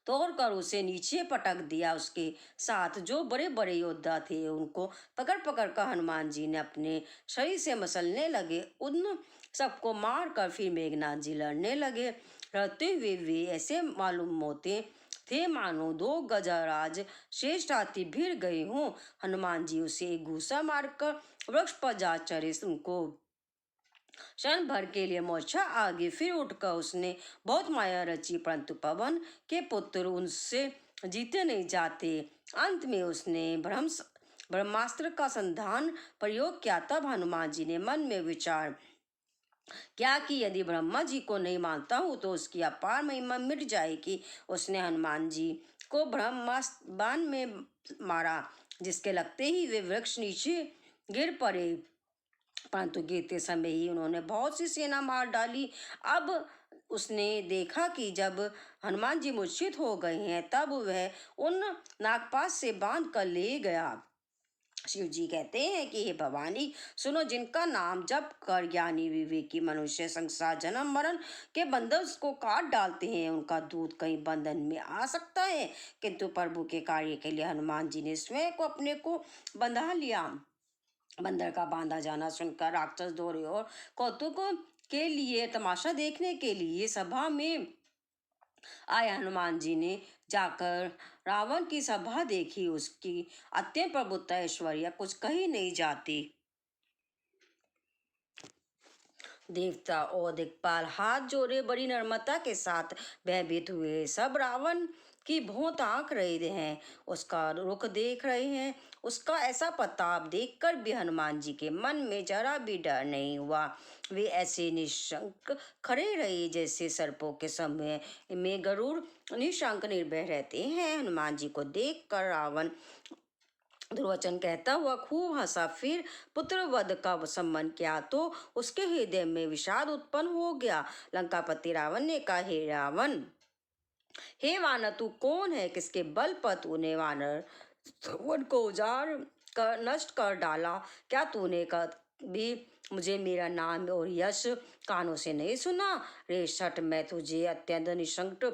तोड़कर उसे नीचे पटक दिया। उसके साथ जो बड़े बड़े योद्धा थे उनको पकड़ पकड़ कर हनुमान जी ने अपने शरीर से मसलने लगे। उन सबको मार कर फिर मेघनाथ जी लड़ने लगे। लड़ते हुए वे ऐसे मालूम होते थे मानो दो गजराज श्रेष्ठ हाथी भिड़ गए हों। हनुमान जी उसे एक घूसा मारकर वृक्ष पर जा चढ़े। उनको क्षण भर के लिए मोर्छा आगे, फिर उठकर उसने बहुत माया रची, परंतु पवन के पुत्र उनसे जीते नहीं जाते। अंत में उसने ब्रह्मास्त्र का संधान प्रयोग किया। तब हनुमान जी ने मन में विचार क्या कि यदि ब्रह्मा जी को नहीं मानता हूँ तो उसकी अपार महिमा मिट जाएगी। उसने हनुमान जी को ब्रह्मास्त्र बाण में मारा, जिसके लगते ही वे वृक्ष नीचे गिर पड़े, परंतु गिरते समय ही उन्होंने बहुत सी सेना मार डाली। अब उसने देखा कि जब हनुमान जी मूर्छित हो गए हैं, तब वह उन नागपाश से बांध कर ले गया। शिव जी कहते हैं कि हे भवानी सुनो, जिनका नाम जप कर ज्ञानी विवेकी मनुष्य संसार जन्म मरण के बंधन को काट डालते हैं, उनका दूत कहीं बंधन में आ सकता है, किंतु प्रभु के कार्य के लिए हनुमान जी ने स्वयं को अपने को बंधा लिया। बंदर का बांधा जाना सुनकर राक्षस दौड़े और कौतुक के लिए, तमाशा देखने के लिए सभा में आए। हनुमान जी ने जाकर रावण की सभा देखी। उसकी अत्यंत प्रभुता ऐश्वर्य कुछ कही नहीं जाती। देवता और दिक्पाल हाथ जोड़े बड़ी नम्रता के साथ भयभीत हुए। सब रावण की भौं ताक रहे हैं, उसका रुख देख रहे हैं। उसका ऐसा प्रताप देखकर भी हनुमान जी के मन में जरा भी डर नहीं हुआ। वे ऐसे निशंक खड़े रहे जैसे सर्पों के समय में गरुड़ निशंक निर्भय रहते हैं। हनुमान जी को देखकर रावण दुर्वचन कहता हुआ खूब हंसा। फिर पुत्र वध का सम्मान किया तो उसके हृदय में विषाद उत्पन्न हो गया। लंकापति रावण ने कहा, हे रावण, हे वानर, तू कौन है? किसके बल पर तूने वानर वन को उजाड़ कर नष्ट कर डाला? क्या तूने कभी मुझे मेरा नाम और यश कानों से नहीं सुना? रे शठ, मैं तुझे अत्यंत निशंक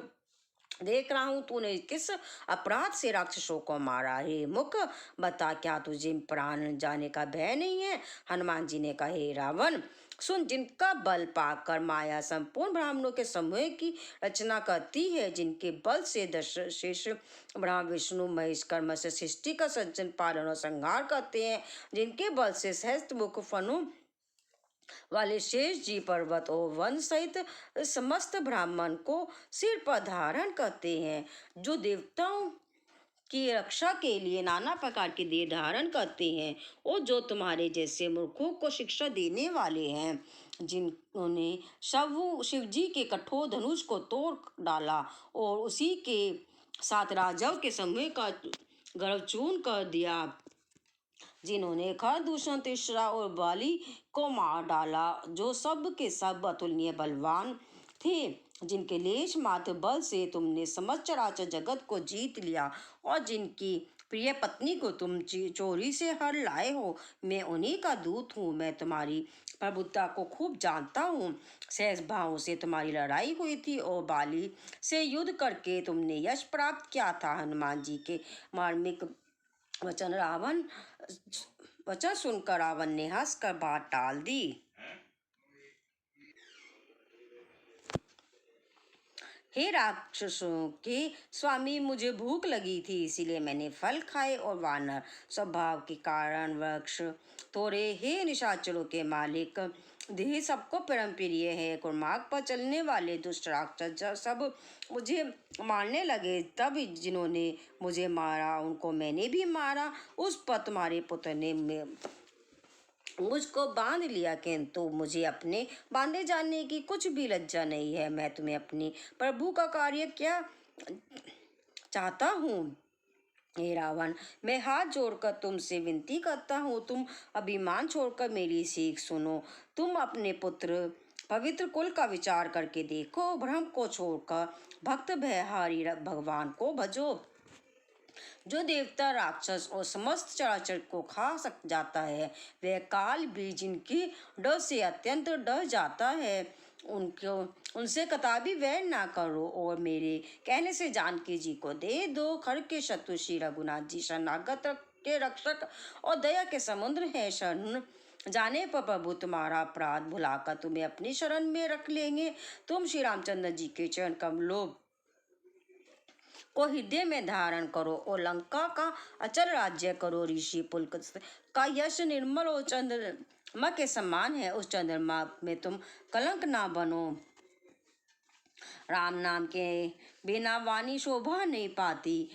देख रहा हूँ। तूने किस अपराध से राक्षसों को मारा? हे मुख, बता, क्या तुझे प्राण जाने का भय नहीं है? हनुमान जी ने कहा, हे रावण सुन, जिनका बल पाकर माया संपूर्ण ब्राह्मणों के समूह की रचना करती है, जिनके बल से दश शेष ब्रह्मा विष्णु महेश कर्म से सृष्टि का सज्जन पालन और संहार करते हैं, जिनके बल से सहस्त्र मुख फनु वाले शेष जी पर्वत और वन सहित समस्त ब्राह्मण को सिर पर धारण करते हैं, जो देवताओं की रक्षा के लिए नाना प्रकार के देह धारण करते हैं, और जो तुम्हारे जैसे मूर्खों को शिक्षा देने वाले हैं, जिन्होंने शिव जी के कठोर धनुष को तोड़ डाला और उसी के साथ राजाओं के समूह का गर्भचूर्ण कर दिया, जिन्होंने खरदूषण तीसरा और बाली को मार डाला, जो सब के सब अतुलनीय बलवान थे, जिनके लेश मात्र बल से तुमने समस्त चराचर जगत को जीत लिया, और जिनकी प्रिय पत्नी को तुम चोरी से हर लाए हो। मैं उन्हीं का दूत हूँ। मैं तुम्हारी प्रभुता को खूब जानता हूँ। सहज भाव से तुम्हारी लड़ाई हुई थी और बाली से युद्ध करके तुमने यश प्राप्त किया था। हनुमान जी के मार्मिक वचन सुनकर रावण ने हंसकर बात टाल दी। हे राक्षसों के स्वामी, मुझे भूख लगी थी, इसीलिए मैंने फल खाए और वानर स्वभाव के कारण वृक्ष तोड़े। हे निशाचरों के मालिक, देह सबको परम प्रिय है। कुमार्ग पर चलने वाले दुष्ट राक्षस सब मुझे मारने लगे। तब जिन्होंने मुझे मारा उनको मैंने भी मारा। उस पर तुम्हारे पुत्र ने मुझको बांध लिया, किंतु मुझे अपने बांधे जाने की कुछ भी लज्जा नहीं है। मैं तुम्हें अपनी प्रभु का कार्य क्या चाहता हूँ? हे रावण, मैं हाथ जोड़कर तुमसे विनती करता हूँ, तुम अभिमान छोड़कर मेरी सीख सुनो। तुम अपने पुत्र पवित्र कुल का विचार करके देखो। भ्रम को छोड़कर भक्त भयहारी भगवान को भजो। जो देवता, राक्षस और समस्त चराचर को खा सक जाता है, वह काल भी जिनके डर से अत्यंत डर जाता है। उनको उनसे कदापि वैर ना करो और मेरे कहने से जानकी जी को दे दो। खड्ग के शत्रु श्री रघुनाथ जी शरणागत के रक्षक और दया के समुद्र है। शरण जाने पर प्रभु तुम्हारा अपराध भुलाकर तुम्हें अपनी शरण में रख लेंगे। तुम श्री रामचंद्र जी के चरण कमलों को हृदय में धारण करो और लंका का अचल राज्य करो। ऋषि पुलक का यश निर्मल और चंद्रमा के समान है, उस चंद्रमा में तुम कलंक ना बनो। राम नाम के बिना वाणी शोभा नहीं पाती।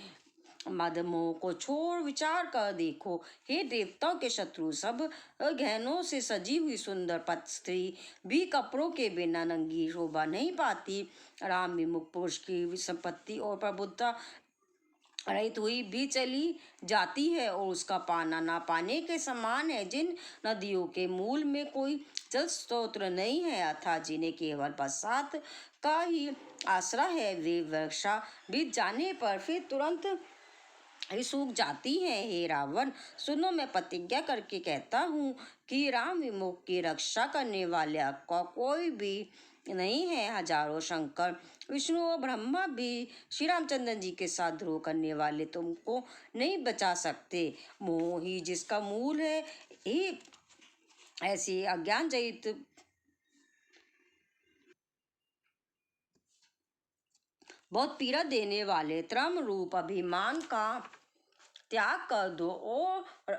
मद मोह को छोड़ विचार कर देखो, हे देवताओं के शत्रु सब गहनों से सजी हुई सुंदर पत स्त्री भी कपड़ों के बिना नंगी शोभा नहीं पाती। राम विमुख पुरुष की संपत्ति और प्रबुद्धता रहित हुई भी चली जाती है और उसका पाना ना पाने के समान है। जिन नदियों के मूल में कोई जल स्रोत नहीं है अर्थात जिन्हें केवल बरसात का ही आसरा है, वे वर्षा बीत जाने पर फिर तुरंत ही सूख जाती है। हे रावण सुनो, मैं प्रतिज्ञा करके कहता हूँ कि राम विमुख की रक्षा करने वाले का कोई भी नहीं है। हजारों शंकर विष्णु और ब्रह्मा भी श्री रामचंद्र जी के साथ द्रोह करने वाले तुमको नहीं बचा सकते। मोह ही जिसका मूल है, ही ऐसी अज्ञान जनित बहुत पीड़ा देने वाले त्रम रूप अभिमान का त्याग कर दो और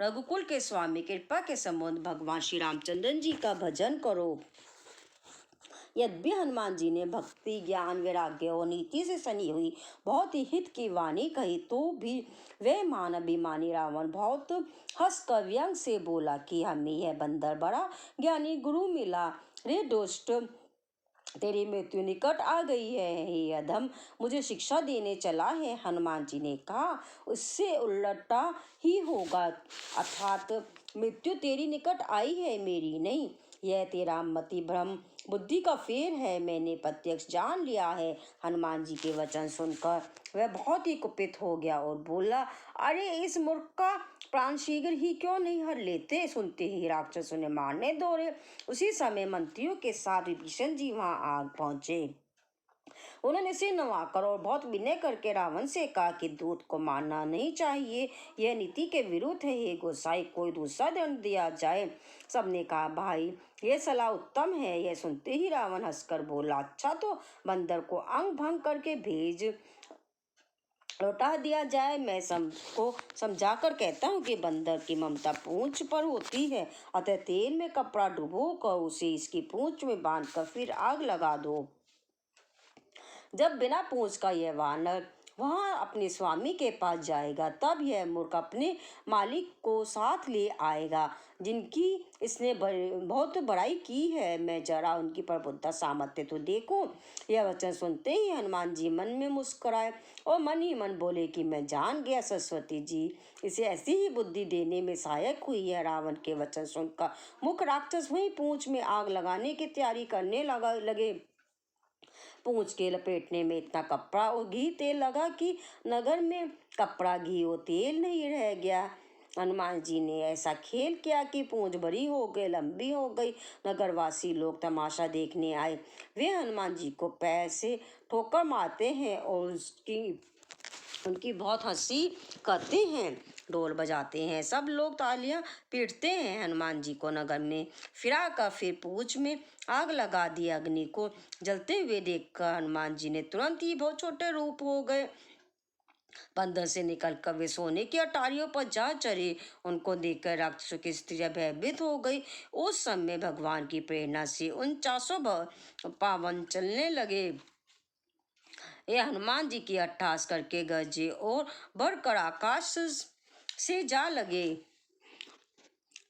रघुकुल के स्वामी कृपा के समुद्र भगवान श्री रामचंद्र जी का भजन करो। यद्यपि हनुमान जी ने भक्ति ज्ञान वैराग्य और नीति से सनी हुई बहुत ही हित की वाणी कही, तो भी वह मान अभिमानी रावण बहुत हंसकर व्यंग से बोला कि हमें यह बंदर बड़ा ज्ञानी गुरु मिला। रे दुष्ट, तेरी मृत्यु निकट आ गई है, हे अधम मुझे शिक्षा देने चला है। हनुमान जी ने कहा, उससे उल्टा ही होगा, अर्थात मृत्यु तेरी निकट आई है, मेरी नहीं। यह तेरा मति भ्रम बुद्धि का फेर है, मैंने प्रत्यक्ष जान लिया है। हनुमान जी के वचन सुनकर वह बहुत ही कुपित हो गया और बोला, अरे इस मूर्ख का प्राण शीघ्र ही क्यों नहीं हर लेते। सुनते ही राक्षसों ने मारने दौड़े। उसी समय मंत्रियों के साथ विभीषण जी वहां आ पहुंचे। उन्होंने सिर नवाकर और बहुत विनय करके रावण से कहा कि दूत को मारना नहीं चाहिए, यह नीति के विरुद्ध है। हे गोसाई, कोई दूसरा दंड दिया जाए। सबने कहा, भाई यह सलाह उत्तम है। यह सुनते ही रावण हंसकर बोला, अच्छा तो बंदर को अंग भंग करके भेज लौटा दिया जाए। मैं सबको समझा कर कहता हूँ कि बंदर की ममता पूंछ पर होती है, अतः तेल में कपड़ा डुबो कर उसे इसकी पूंछ में बांधकर फिर आग लगा दो। जब बिना पूंछ का यह वानर वहां अपने स्वामी के पास जाएगा, तब यह मूर्ख अपने मालिक को साथ ले आएगा, जिनकी इसने बहुत बड़ाई की है। मैं जरा उनकी प्रबुद्धता सामर्थ्य तो देखूं। यह वचन सुनते ही हनुमान जी मन में मुस्कुराए और मन ही मन बोले कि मैं जान गया, सरस्वती जी इसे ऐसी ही बुद्धि देने में सहायक हुई है। रावण के वचन सुनकर मुख राक्षस वहीं पूंछ में आग लगाने की तैयारी करने लगे। पूंछ के लपेटने में इतना कपड़ा और घी तेल लगा कि नगर में कपड़ा घी और तेल नहीं रह गया। हनुमान जी ने ऐसा खेल किया कि पूंछ बड़ी हो गई, लंबी हो गई। नगरवासी लोग तमाशा देखने आए। वे हनुमान जी को पैर से ठोकर मारते हैं और उनकी बहुत हंसी करते हैं, ढोल बजाते हैं, सब लोग तालियां पीटते हैं। हनुमान जी को नगर में फिरा कर फिर पूंछ में आग लगा दी। अग्नि को जलते हुए देखकर हनुमान जी ने तुरंत ही बहुत छोटे रूप हो गए। बंदर से निकलकर वे सोने की अटारियों पर जा चढ़े। उनको देखकर राक्षसों की स्त्रियां भयभीत हो गई। उस समय भगवान की प्रेरणा से 49 पावन चलने लगे। ये हनुमान जी की अट्टहास करके गरजे और बढ़कर आकाश से जा लगे।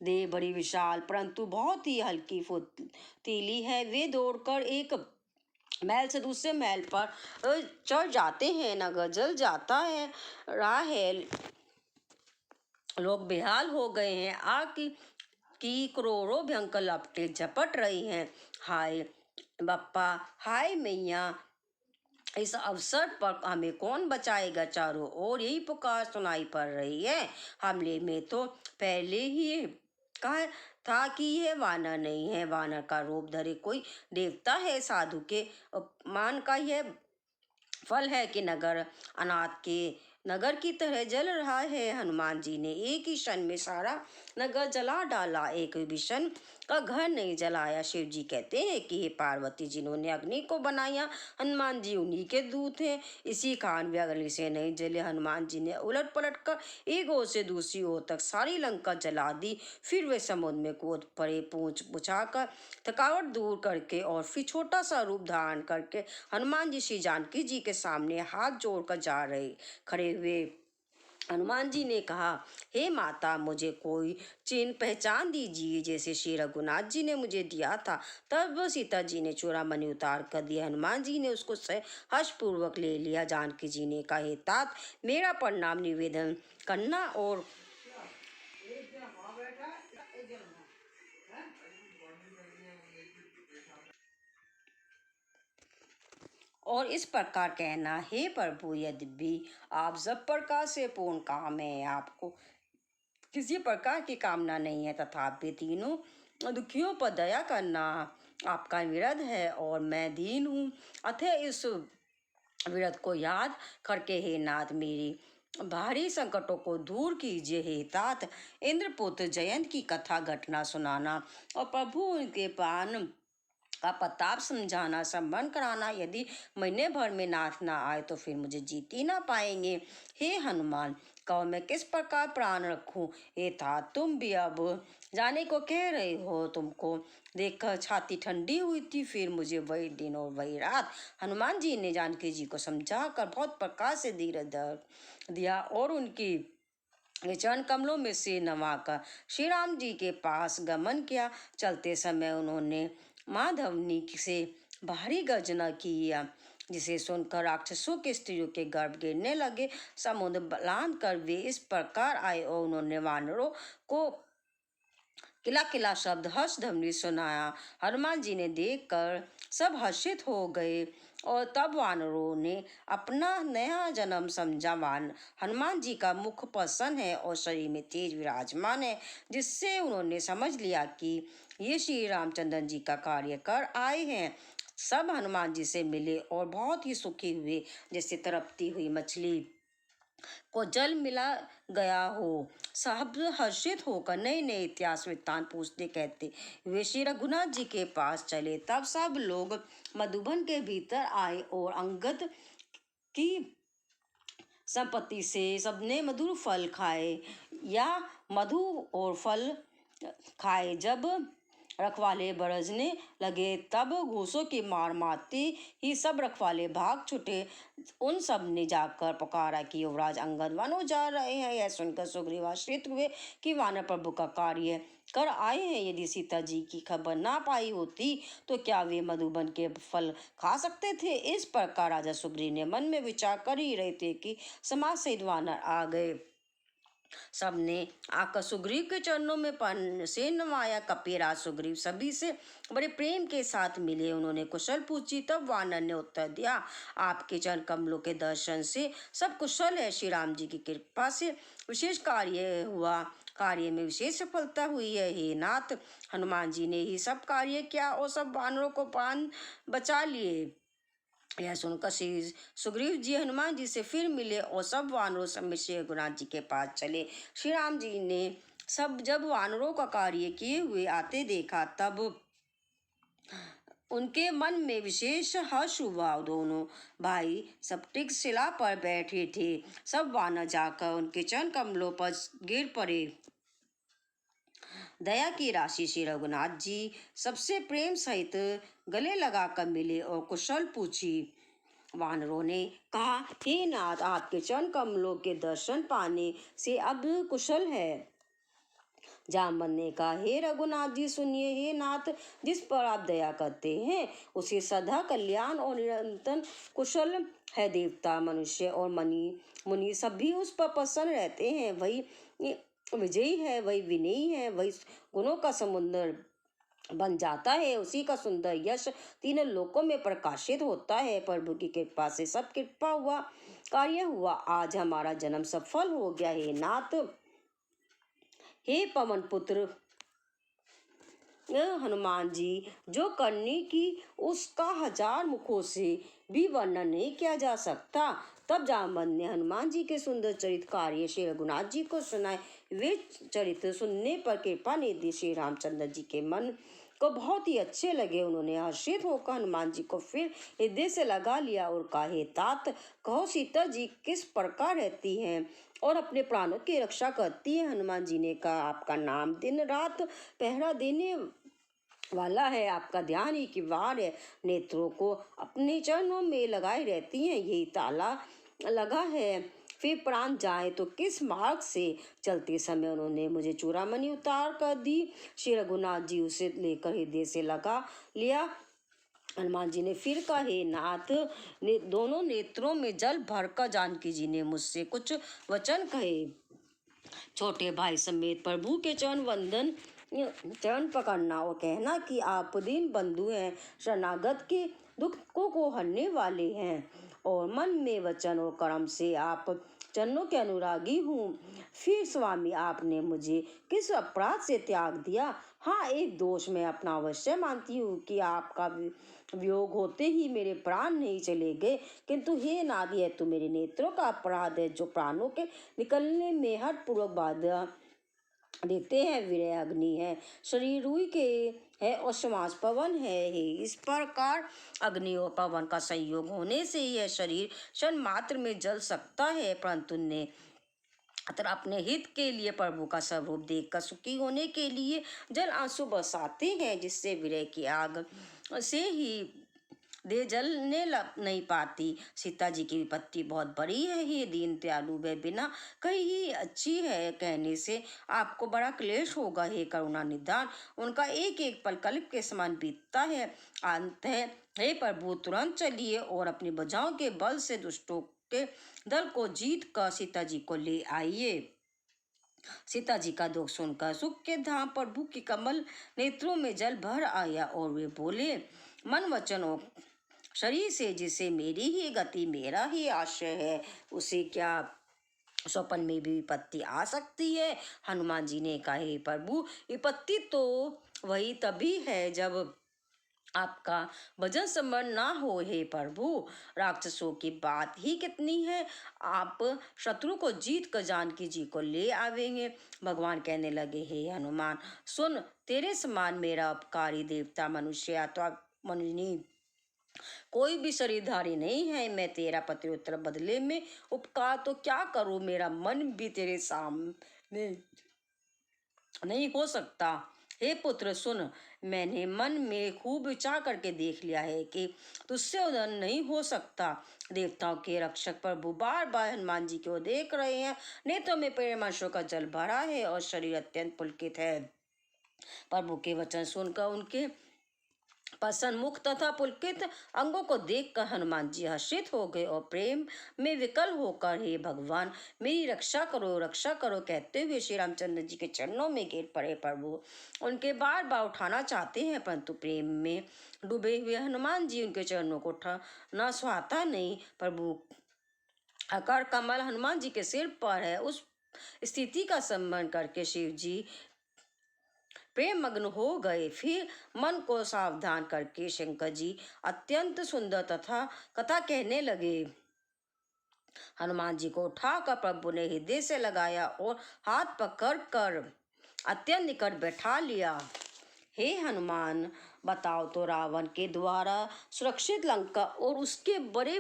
देह बड़ी विशाल परंतु बहुत ही हल्की फुर्तीली है। वे दौड़कर एक महल से दूसरे महल पर चढ़ जाते हैं। नगर जल जाता है, रहा है, लोग बेहाल हो गए हैं। आग की करोड़ों भयंकर लपटें झपट रही हैं। हाय बप्पा, हाय मैया, इस अवसर पर हमें कौन बचाएगा। चारों ओर यही पुकार सुनाई पड़ रही है। हमले में तो पहले ही कहा था कि यह वानर नहीं है, वानर का रूप धरे कोई देवता है। साधु के मान का यह फल है कि नगर अनाथ के नगर की तरह जल रहा है। हनुमान जी ने एक ही क्षण में सारा नगर जला डाला, एक विभीषण का घर नहीं जलाया। शिव जी कहते हैं कि हे पार्वती, जिन्होंने अग्नि को बनाया, हनुमान जी उन्हीं के दूत हैं। इसी कारण वे अग्नि से नहीं जले। हनुमान जी ने उलट पलट कर एक ओर से दूसरी ओर तक सारी लंका जला दी। फिर वे समुद्र में कूद पड़े, पूंछ बुझाकर थकावट दूर करके और फिर छोटा सा रूप धारण करके हनुमान जी श्री जानकी जी के सामने हाथ जोड़कर जा रहे खड़े हुए। हनुमान जी ने कहा, हे माता, मुझे कोई चिन्ह पहचान दीजिए जैसे श्री रघुनाथ जी ने मुझे दिया था। तब सीता जी ने चूड़ामणि उतार कर दिया। हनुमान जी ने उसको हर्षपूर्वक ले लिया। जानकी जी ने कहा, हे तात, मेरा प्रणाम निवेदन करना और इस प्रकार कहना, हे प्रभु, यद्यपि आप सब प्रकार से पूर्ण काम है, आपको किसी प्रकार की कामना नहीं है, तथापि तीनों दुखियों पर दया करना आपका विरध है और मैं दीन हूँ। अतः इस विरध को याद करके हे नाथ, मेरी भारी संकटों को दूर कीजिए। हे तात, इंद्रपुत्र जयंत की कथा घटना सुनाना और प्रभु उनके पान का प्रताप समझाना, संबंध कराना। यदि महीने भर में नाथ ना आए तो फिर मुझे जीत ही ना पाएंगे। हे हनुमान, कहो मैं किस प्रकार प्राण रखूं। हे था, तुम भी अब जाने को कह रहे हो। तुमको देखकर छाती ठंडी हुई थी। फिर मुझे वही दिन और वही रात हनुमान जी ने जानकी जी को समझा कर बहुत प्रकार से धीरज दिया और उनकी चरण कमलों में से नवाकर श्री राम जी के पास गमन किया। चलते समय उन्होंने माधवनी से भारी गर्जना किया, जिसे सुनकर राक्षसों के स्त्रियों के गर्भ गिरने लगे। समुद्र लांघ कर वे इस प्रकार आए और उन्होंने वानरों को किला किला शब्द हर्ष ध्वनि सुनाया। हनुमान जी ने देखकर सब हर्षित हो गए और तब वानरों ने अपना नया जन्म समझा। हनुमान जी का मुख प्रसन्न है और शरीर में तेज विराजमान है, जिससे उन्होंने समझ लिया कि ये श्री रामचंद्र जी का कार्य कर आए हैं। सब हनुमान जी से मिले और बहुत ही सुखी हुए, जैसे तड़पती हुई मछली को जल मिला गया हो। सब हर्षित होकर नए नए इतिहास वृत्तांत पूछते कहते वे श्री रघुनाथ जी के पास चले। तब सब लोग मधुबन के भीतर आए और अंगद की संपत्ति से सबने मधुर फल खाए या मधु और फल खाए। जब रखवाले बरसने लगे तब घूसों की मार मारते ही सब रखवाले भाग छुटे। उन सब ने जाकर पुकारा कि युवराज अंगद वनों जा रहे हैं। यह सुनकर सुग्रीव आश्चर्य हुए कि वानर प्रभु का कार्य कर आए हैं। यदि सीता जी की खबर ना पाई होती तो क्या वे मधुबन के फल खा सकते थे। इस प्रकार राजा सुग्रीव ने मन में विचार कर ही रहे थे कि समाज सहित वानर आ गए। सबने आकर सुग्रीव के चरणों में पर्ण से नवाया। कपिराज सुग्रीव सभी से बड़े प्रेम के साथ मिले। उन्होंने कुशल पूछी। तब वानर ने उत्तर दिया, आपके चरण कमलों के दर्शन से सब कुशल है। श्री राम जी की कृपा से विशेष कार्य में विशेष सफलता हुई है। हे नाथ, हनुमान जी ने ही सब कार्य किया और सब वानरों को प्राण बचा लिए। यह सुनकर श्री सुग्रीव जी हनुमान जी से फिर मिले और सब वानरों समेत श्री रघुनाथ जी के पास चले। श्री राम जी ने जब वानरों का कार्य किए हुए आते देखा तब उनके मन में विशेष हर्ष हुआ। दोनों भाई सप्तिक शिला पर बैठे थे। सब वानर जाकर उनके चरण कमलों पर गिर पड़े। दया की राशि श्री रघुनाथ जी सबसे प्रेम सहित गले लगाकर मिले और कुशल पूछी। वानरों ने कहा, हे नाथ, आपके चरण कमलों के दर्शन पाने से अब कुशल है। जामवंत ने कहा, हे रघुनाथ जी सुनिए। हे नाथ, जिस पर आप दया करते हैं उसे सदा कल्याण और निरंतर कुशल है। देवता, मनुष्य और मुनि सभी उस पर प्रसन्न रहते हैं। वही विजयी है, वही विनयी है, वही गुणों का समुद्र बन जाता है। उसी का सुंदर यश तीनों लोकों में प्रकाशित होता है। प्रभु की कृपा से सब कृपा हुआ कार्य हुआ। आज हमारा जन्म सफल हो गया। हे नाथ, हे पवन पुत्र, हनुमान जी, जो करने की उसका 1000 मुखों से भी वर्णन नहीं किया जा सकता। तब जामवंत ने हनुमान जी के सुंदर चरित्र कार्य श्री रघुनाथ जी को सुनाए। वे चरित्र सुनने पर कृपा निधि श्री रामचंद्र जी के मन को बहुत ही अच्छे लगे। उन्होंने हर्षित होकर हनुमान जी को फिर हृदय से लगा लिया और कहा, हे तात, कहो सीता जी किस प्रकार रहती हैं और अपने प्राणों की रक्षा करती है। हनुमान जी ने कहा, आपका नाम दिन रात पहरा देने वाला है, आपका ध्यान ही की वार है, नेत्रों को अपने चरणों में लगाए रहती हैं, यही ताला लगा है। फिर प्राण जाए तो किस मार्ग से? चलते समय उन्होंने मुझे चूड़ामणि उतार कर दी। श्री रघुनाथ जी उसे लेकर हृदय से लगा लिया। हनुमान जी ने फिर कहा, हे नाथ, दोनों नेत्रों में जल भरकर जानकी जी ने मुझसे कुछ वचन कहे। छोटे भाई समेत प्रभु के चरण पकड़ना और कहना कि आप दीन बंधु हैं, शरणागत के दुख को हरने वाले हैं और मन में वचन और कर्म से आप चरणों के अनुरागी हूँ। फिर स्वामी, आपने मुझे किस अपराध से त्याग दिया? हाँ, एक दोष मैं अपना अवश्य मानती हूँ कि आपका वियोग होते ही मेरे प्राण नहीं चले गए, किंतु हे नाथ, यह तो मेरे नेत्रों का अपराध है जो प्राणों के निकलने में हठ पूर्वक बाधा देते हैं। विरह अग्नि है, शरीर रूई के है और श्वास पवन है। इस प्रकार अग्नि और पवन का संयोग होने से यह शरीर क्षण मात्र में जल सकता है, परंतु ने अतः अपने हित के लिए प्रभु का स्वरूप देखकर सुखी होने के लिए जल आंसू बरसाते हैं, जिससे विरह की आग से ही दे जलने लग नहीं पाती। सीता जी की विपत्ति बहुत बड़ी है, ये दीन दयालु वे बिना कहीं ही अच्छी है, कहने से आपको बड़ा क्लेश होगा। हे करुणा निधान, उनका एक एक पल कल्प के समान बीतता है। अंत है, हे प्रभु, तुरंत चलिए और अपनी भुजाओं के बल से दुष्टों के दल को जीत कर सीता जी को ले आइए। सीता जी का दुख सुनकर सुख के धाम प्रभु की कमल नेत्रों में जल भर आया और वे बोले, मन वचन और शरीर से जिसे मेरी ही गति, मेरा ही आश्रय है, उसे क्या स्वप्न में भी विपत्ति आ सकती है? हनुमान जी ने कहा, हे प्रभु, विपत्ति तो वही तभी है जब आपका भजन समर्थ ना हो। हे प्रभु, राक्षसों की बात ही कितनी है, आप शत्रु को जीत कर जानकी जी को ले आवेंगे। भगवान कहने लगे, हे हनुमान, सुन, तेरे समान मेरा उपकारी देवता मनुष्य अथवा मनुनी कोई भी शरीरधारी नहीं है। मैं तेरा पतिव्रत बदले में उपकार तो क्या करूं, मेरा मन भी तेरे सामने नहीं हो सकता। हे पुत्र सुन, मैंने मन में खूब विचार करके देख लिया है कि तुझसे उदन नहीं हो सकता। देवताओं के रक्षक प्रभु बार बार हनुमान जी को देख रहे हैं, नेत्रों में प्रेमांशों का जल भरा है और शरीर अत्यंत पुलकित है। प्रभु के वचन सुनकर उनके प्रसन्न मुख तथा पुलकित अंगों को देखकर हनुमान जी हर्षित हो गए और प्रेम में विकल होकर, हे भगवान, मेरी रक्षा करो कहते हुए श्री रामचंद्र जी के चरणों में गिर पड़े। प्रभु उनके बार बार उठाना चाहते हैं, परंतु प्रेम में डूबे हुए हनुमान जी उनके चरणों को उठाना सुहाता नहीं। प्रभु आकर कमल हनुमान जी के सिर पर है, उस स्थिति का सम्मान करके शिव जी प्रेम मग्न हो गए। फिर मन को सावधान करके शंकर जी अत्यंत सुंदर तथा कथा कहने लगे। हनुमान जी को उठाकर प्रभु ने हृदय से लगाया और हाथ पकड़ कर अत्यंत निकट बैठा लिया। हे हनुमान, बताओ तो रावण के द्वारा सुरक्षित लंका और उसके बड़े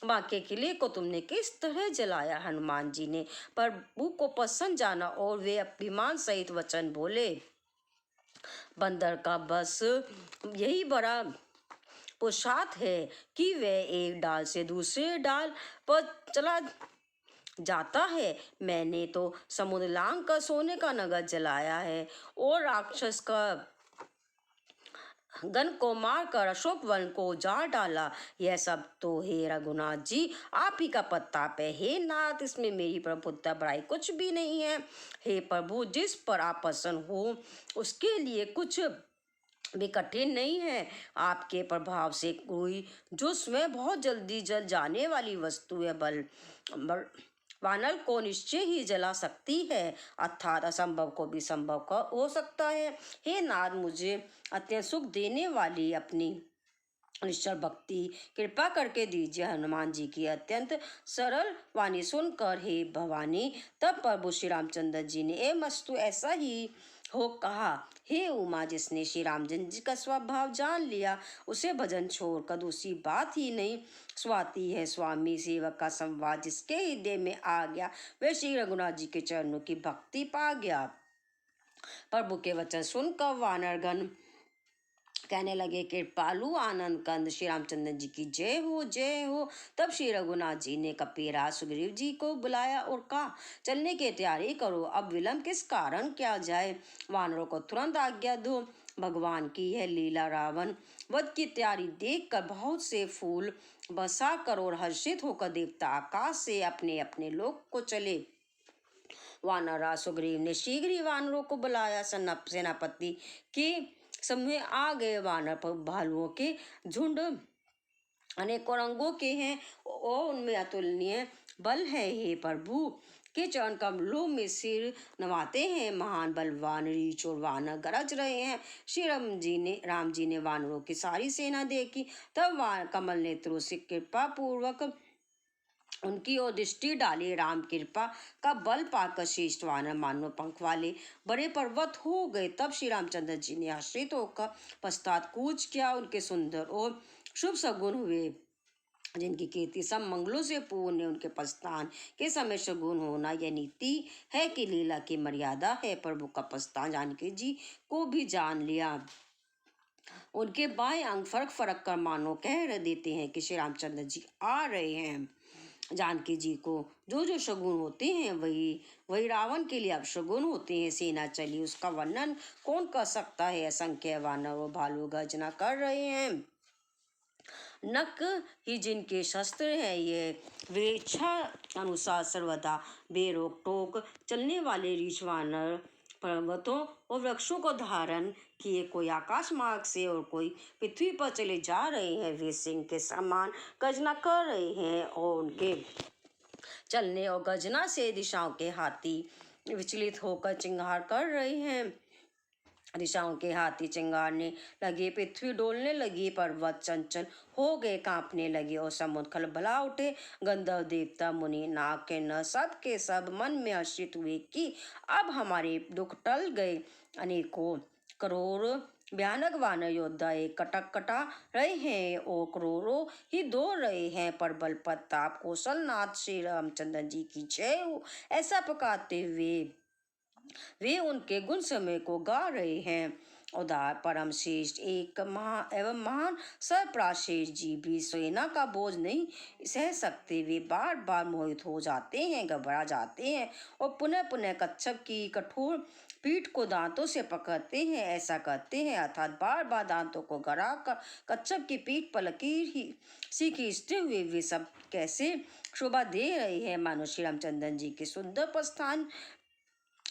बांके किले को तुमने किस तरह जलाया? हनुमान जी ने प्रभु को प्रसन्न जाना और वे अभिमान सहित वचन बोले, बंदर का बस यही बड़ा पुरुषार्थ है कि वह एक डाल से दूसरे डाल पर चला जाता है। मैंने तो समुद्र लांग कर सोने का नगर जलाया है और राक्षस का गण को मारकर अशोक वन को उजाड़ डाला। यह सब तो हे रघुनाथ जी आप ही का प्रताप है। हे नाथ, इसमें मेरी प्रभुता बड़ाई कुछ भी नहीं है। हे प्रभु, जिस पर आप प्रसन्न हो उसके लिए कुछ भी कठिन नहीं है। आपके प्रभाव से कोई जो स्वयं बहुत जल्दी जल जाने वाली वस्तु है, वानर को निश्चय ही जला सकती है, अर्थात असंभव को भी संभव हो सकता है। हे नाथ, मुझे अत्यंत सुख देने वाली अपनी निश्चल भक्ति कृपा करके दीजिए। हनुमान जी की अत्यंत सरल वाणी सुनकर हे भवानी, तब प्रभु श्री रामचंद्र जी ने ए मस्तु ऐसा ही हो कहा। हे उमा, जिसने श्री रामचंद्र जी का स्वभाव जान लिया, उसे भजन छोड़कर दूसरी बात ही नहीं स्वाती है। स्वामी सेवक का संवाद जिसके हृदय में आ गया, वह श्री रघुनाथ जी के चरणों की भक्ति पा गया। प्रभु के वचन सुनकर वानरगण कहने लगे, कृपालु आनंद कंद श्री रामचंद्र जी की जय हो, जय हो। तब श्री रघुनाथ जी ने कपीराज सुग्रीव जी को बुलाया और कहा, चलने की तैयारी करो, अब विलंब किस कारण किया जाए, वानरों को तुरंत आज्ञा दो। भगवान की यह लीला रावण वध की तैयारी देखकर बहुत से फूल बरसा कर और हर्षित होकर देवता आकाश से अपने अपने लोक को चले। वानरराज सुग्रीव ने शीघ्र ही वानरों को बुलाया। सेनापति के समूह आ गए। वानर पर भालुओं के झुंड अनेकों रंगों के हैं और उनमें अतुलनीय बल है। हे प्रभु के चरण कमलों में सिर नवाते हैं। महान बलवान रीछ और वानर गरज रहे हैं। श्री राम जी ने वानरों की सारी सेना देखी। तब कमल नेत्रों से कृपा पूर्वक उनकी ओर दृष्टि डाली। राम कृपा का बल पाकर श्रेष्ठ वानर मानो पंख वाले बड़े पर्वत हो गए। तब श्री रामचंद्र जी ने आश्रित होकर पश्चात कूच किया। उनके सुंदर और शुभ सगुन हुए, जिनकी कीर्ति सब मंगलों से पूर्ण है। उनके प्रस्थान के समय शगुन होना यह नीति है कि लीला की मर्यादा है। प्रभु का प्रस्थान जानकी जी को भी जान लिया। उनके बाएं अंग फरक फरक कर मानो कह देते हैं कि श्री रामचंद्र जी आ रहे हैं। जानकी जी को जो जो शगुन होते हैं वही वही रावण के लिए अपशगुन होते हैं। सेना चली, उसका वर्णन कौन कर सकता है। असंख्य वानर और भालू गर्जना कर रहे हैं। नक ही जिनके शस्त्र हैं, ये वे इच्छा अनुसार सर्वदा बेरोक टोक चलने वाले रीछ वानर पर्वतों और वृक्षों को धारण किए कोई आकाश मार्ग से और कोई पृथ्वी पर चले जा रहे हैं। वे सिंह के समान गर्जना कर रहे हैं और उनके चलने और गर्जना से दिशाओं के हाथी विचलित होकर चिंगार कर रहे हैं। दिशाओं के हाथी चिंगारने लगे, पृथ्वी डोलने लगी, पर्वत चंचल हो गए, कांपने लगे और समुद्र खलबला उठे। गंधर्व देवता मुनि नाग के न सब के सब मन में हर्षित हुए कि अब हमारे दुख टल गए। अनेकों करोड़ भयानक वानर योद्धा एक कटक कटा रहे हैं और करोड़ों ही दौड़ रहे हैं। पर बल प्रताप कौशलनाथ श्री रामचंद्र जी की जय हो, ऐसा पुकारते हुए वे उनके गुण समय को गा रहे हैं। उदार परम श्रेष्ठ एक महान सरप्राश्रेष्ठ जी भी सेना का बोझ नहीं सह सकते। वे बार बार मोहित हो जाते हैं, घबरा जाते हैं और पुनः पुनः कच्छप की कठोर पीठ को दांतों से पकड़ते हैं। ऐसा करते हैं अर्थात बार बार दांतों को गड़ा कर कच्छप की पीठ पर लकीर ही सी खींचते हुए वे सब कैसे शोभा दे रहे हैं, मानो श्री रामचंद्र जी के सुंदर प्रस्थान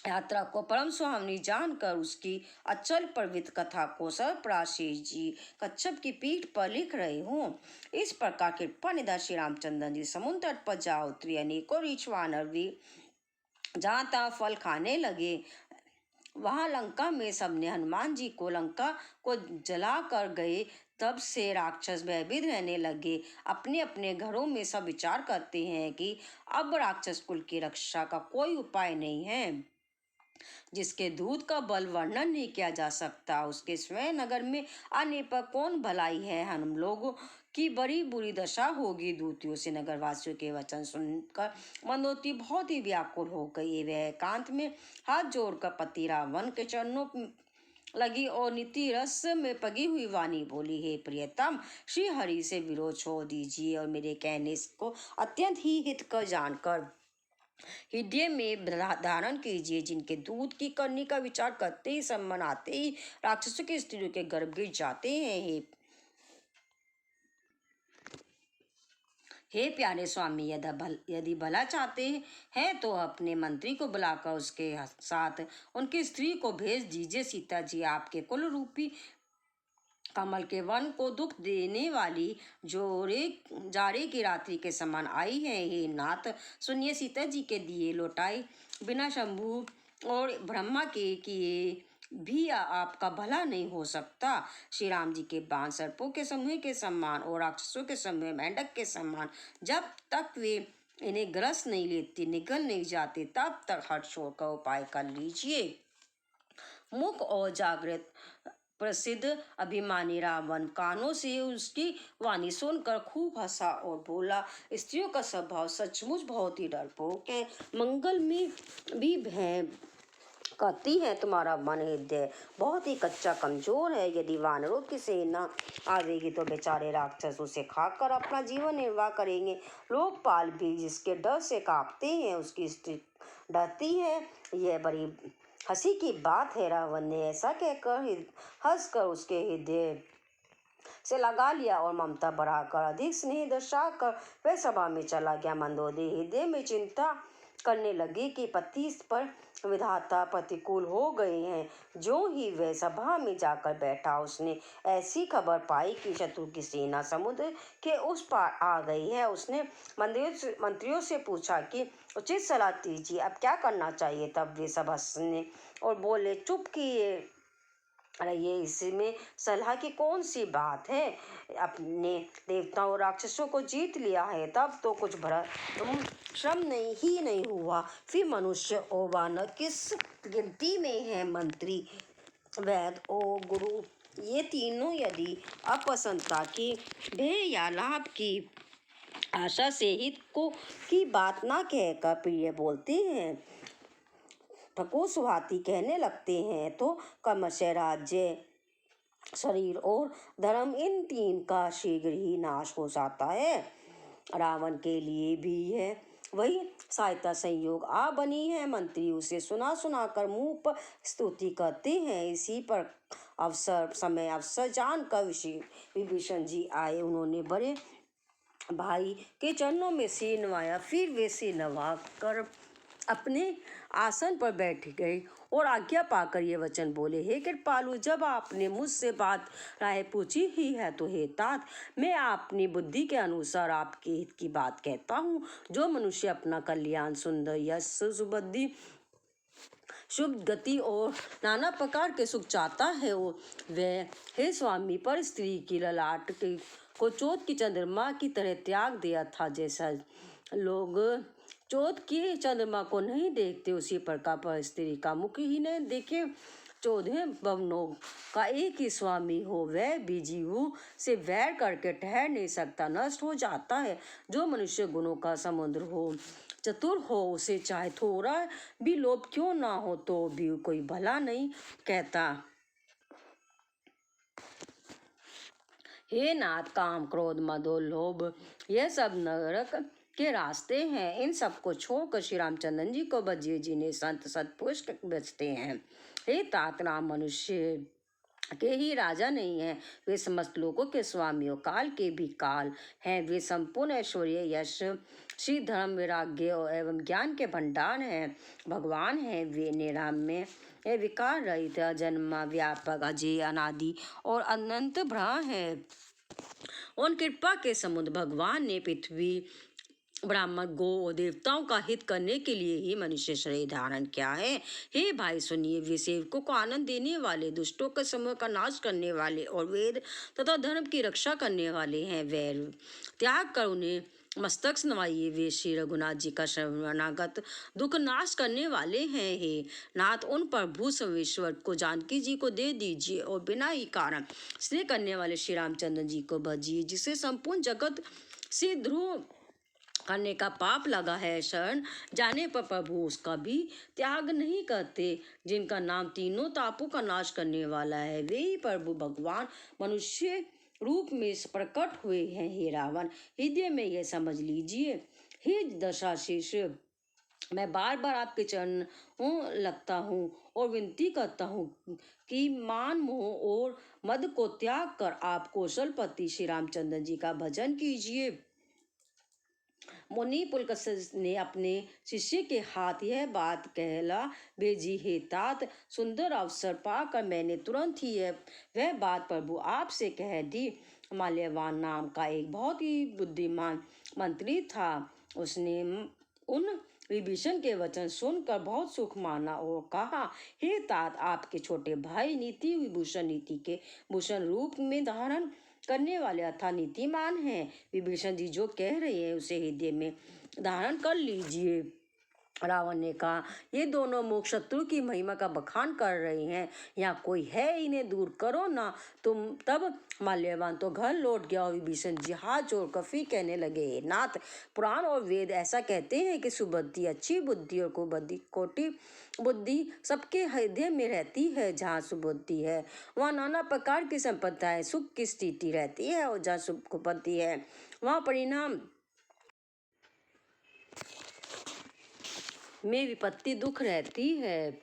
यात्रा को परम सुहावनी जानकर उसकी अचल प्रवृत्त कथा को सरप्राश्रेष्ठ जी कच्छप की पीठ पर लिख रहे हों। इस प्रकार कृपा निधान श्री रामचंद्र जी समुद्र तट पर जा उतरी। अनेकों रीछ वानर भी जहाँ तहाँ फल खाने लगे। वहां लंका में सबने हनुमान जी को लंका को जला कर गए। तब से राक्षस भयभीत रहने लगे। अपने अपने घरों में सब विचार करते हैं कि अब राक्षस कुल की रक्षा का कोई उपाय नहीं है। जिसके दूध का बल वर्णन नहीं किया जा सकता, उसके स्वयं नगर में आने पर कौन भलाई है। हम लोगों की बड़ी बुरी दशा होगी। दूतियों से नगरवासियों के वचन सुनकर मंदोदरी बहुत ही व्याकुल हो गई। वह एकांत में हाथ जोड़कर पति रावण के चरणों लगी और नीति रस में पगी हुई वाणी बोली, हे प्रियतम, श्री हरि से विरोध छोड़ दीजिए और मेरे कहने को अत्यंत ही हित कर जानकर हृदय में धारण कीजिए। जिनके दूध की करनी का विचार करते ही सम्मान आते ही राक्षसों की स्त्रियों के गर्भ गिर जाते हैं। हे प्यारे स्वामी, यदि भला चाहते हैं तो अपने मंत्री को बुलाकर उसके साथ उनकी स्त्री को भेज दीजिए। सीता जी आपके कुल रूपी कमल के वन को दुख देने वाली जोरे जाड़े की रात्रि के समान आई है। हे नाथ, सुनिए, सीता जी के दिए लौटाए बिना शंभु और ब्रह्मा के किए भी आपका भला नहीं हो सकता। श्री राम जी के बाण सर्पों के समूह के समान और राक्षसों के समूह मेंढक के समान जब तक वे इन्हें ग्रस नहीं लेते, निगल नहीं जाते, तब तक हट छोड़कर उपाय कर लीजिए। मुख और जागृत प्रसिद्ध अभिमानी रावण कानों से उसकी वाणी सुनकर खूब हंसा और बोला, स्त्रियों का स्वभाव सचमुच बहुत ही डरपोक है, मंगल में भी भय कहती है। तुम्हारा मन हृदय बहुत ही कच्चा कमजोर है। यदि वानरों की सेना आवेगी तो बेचारे राक्षस उसे खाकर अपना जीवन निर्वाह करेंगे। लोकपाल भी जिसके डर से कांपते हैं, उसकी स्त्री डरती है। यह बड़ी हंसी की बात है। रावण ने ऐसा कहकर हंसकर उसके हृदय से लगा लिया और ममता बढ़ाकर अधिक स्नेह दर्शाकर वह सभा में चला गया। मंदोदरी हृदय में चिंता करने लगी कि पति इस पर विधाता प्रतिकूल हो गए हैं। जो ही वह सभा में जाकर बैठा, उसने ऐसी खबर पाई कि शत्रु की सेना समुद्र के उस पार आ गई है। उसने मंत्रियों से पूछा कि उचित सलाह दीजिए, अब क्या करना चाहिए। तब वे सब हंसने और बोले, चुप किए अरे ये इसमें सलाह की कौन सी बात है। अपने देवताओं और राक्षसों को जीत लिया है, तब तो कुछ श्रम नहीं हुआ। फिर मनुष्य और वानर किस गिनती में है। मंत्री, वैद्य और गुरु, ये तीनों यदि अप्रसन्नता की भय या लाभ की आशा से हित को की बात ना कहकर प्रिय बोलते हैं, ठको सुहाती कहने लगते हैं, तो क्रमशः राज्य, शरीर और धर्म, इन तीन का शीघ्र ही नाश हो जाता है। रावण के लिए भी है वही सहायता संयोग आ बनी है। मंत्री उसे सुना सुना कर मुंह पर स्तुति करते हैं। इसी पर अवसर जानकर विभीषण जी आए। उन्होंने बड़े भाई के चरणों में सिर नवाया। फिर वे सिर नवा कर अपने आसन पर बैठ गए और आज्ञा पाकर ये वचन बोले, हे कृपालु, जब आपने मुझसे बात राय पूछी ही है तो हे तात, मैं अपनी बुद्धि के अनुसार आपके हित की बात कहता हूँ। जो मनुष्य अपना कल्याण, सुंदर यश, सुबुद्धि, शुभ गति और नाना प्रकार के सुख चाहता है, वह हे स्वामी पर स्त्री की ललाट को चौथ की चंद्रमा की तरह त्याग दिया था। जैसा लोग चौथ की चंद्रमा को नहीं देखते, उसी प्रकार पर स्त्री का मुख ही नहीं देखे। 14 भवनों का एक ही स्वामी हो, वह भी जीवों से वैर करके ठहर नहीं सकता, नष्ट हो जाता है। जो मनुष्य गुणों का समुद्र हो, चतुर हो, उसे चाहे थोड़ा भी लोभ क्यों ना हो तो भी कोई भला नहीं कहता। हे नाथ, काम, क्रोध, मद और लोभ, यह सब नरक के रास्ते हैं। इन सबको छोड़कर श्री रामचंद्र जी को बजिए, जिन्हें संत सत्पुरुष बचते हैं। हे तात, राम मनुष्य के ही राजा नहीं है, वे समस्त लोगों के स्वामी और काल के भी काल हैं। वे संपूर्ण ऐश्वर्य, यश, श्री, धर्म, वैराग्य एवं ज्ञान के भंडार हैं। भगवान हैं वे निरामय, विकार रहित, जन्म व्यापक, अजय, अनादि और अनंत ब्रह्म है। उन कृपा के समुद्र भगवान ने पृथ्वी, ब्राह्मण, गो और देवताओं का हित करने के लिए ही मनुष्य शरीर धारण किया है। हे भाई सुनिए, वे सेवकों को आनंद देने वाले, दुष्टों के समूह का नाश करने वाले और वेद तथा धर्म की रक्षा करने वाले हैं। वैर त्याग कर उन्हें मस्तक नवाइए, वे श्री रघुनाथ जी का शरणागत दुख नाश करने वाले हैं। हे नाथ, उन पर भूसवेश्वर को जानकी जी को दे दीजिए और बिना ही कारण स्नेह करने वाले श्री रामचंद्र जी को भजिए, जिसे संपूर्ण जगत से ध्रुव करने का पाप लगा है। शरण जाने पर प्रभु उसका भी त्याग नहीं करते। जिनका नाम तीनों तापों का नाश करने वाला है, वे ही प्रभु भगवान मनुष्य रूप में प्रकट हुए हैं। हे रावण, हृदय में यह समझ लीजिए। हे दशाशीष, मैं बार बार आपके चरणों लगता हूँ और विनती करता हूँ कि मान, मोह और मद को त्याग कर आप कौशलपति श्री रामचंद्र जी का भजन कीजिए। मुनि पुलकशिल ने अपने शिष्य के हाथ यह बात कहला भेजी है तात, सुंदर अवसर पाकर मैंने तुरंत ही वह बात प्रभु आपसे कह दी। माल्यवान नाम का एक बहुत ही बुद्धिमान मंत्री था। उसने उन विभीषण के वचन सुनकर बहुत सुख माना और कहा, हे तात, आपके छोटे भाई नीति विभूषण नीति के भूषण रूप में धारण करने वाले अथा नीतिमान हैं। विभीषण जी जो कह रहे हैं उसे हृदय में धारण कर लीजिए। रावण ने कहा, ये दोनों मूक शत्रु की महिमा का बखान कर रहे हैं, यहाँ कोई है, इन्हें दूर करो ना तुम। तब माल्यवान तो घर लौट गया और विभीषण जी हाथ जोड़ कफी कहने लगे, नाथ, पुराण और वेद ऐसा कहते हैं कि सुबुद्धि, अच्छी बुद्धि और कुबुद्धि, खोटी बुद्धि सबके हृदय में रहती है। जहाँ सुबुद्धि है वहाँ नाना प्रकार की संपदाएं, सुख की स्थिति रहती है, और जहाँ कुबुद्धि है वहाँ परिणाम में विपत्ति दुख रहती है।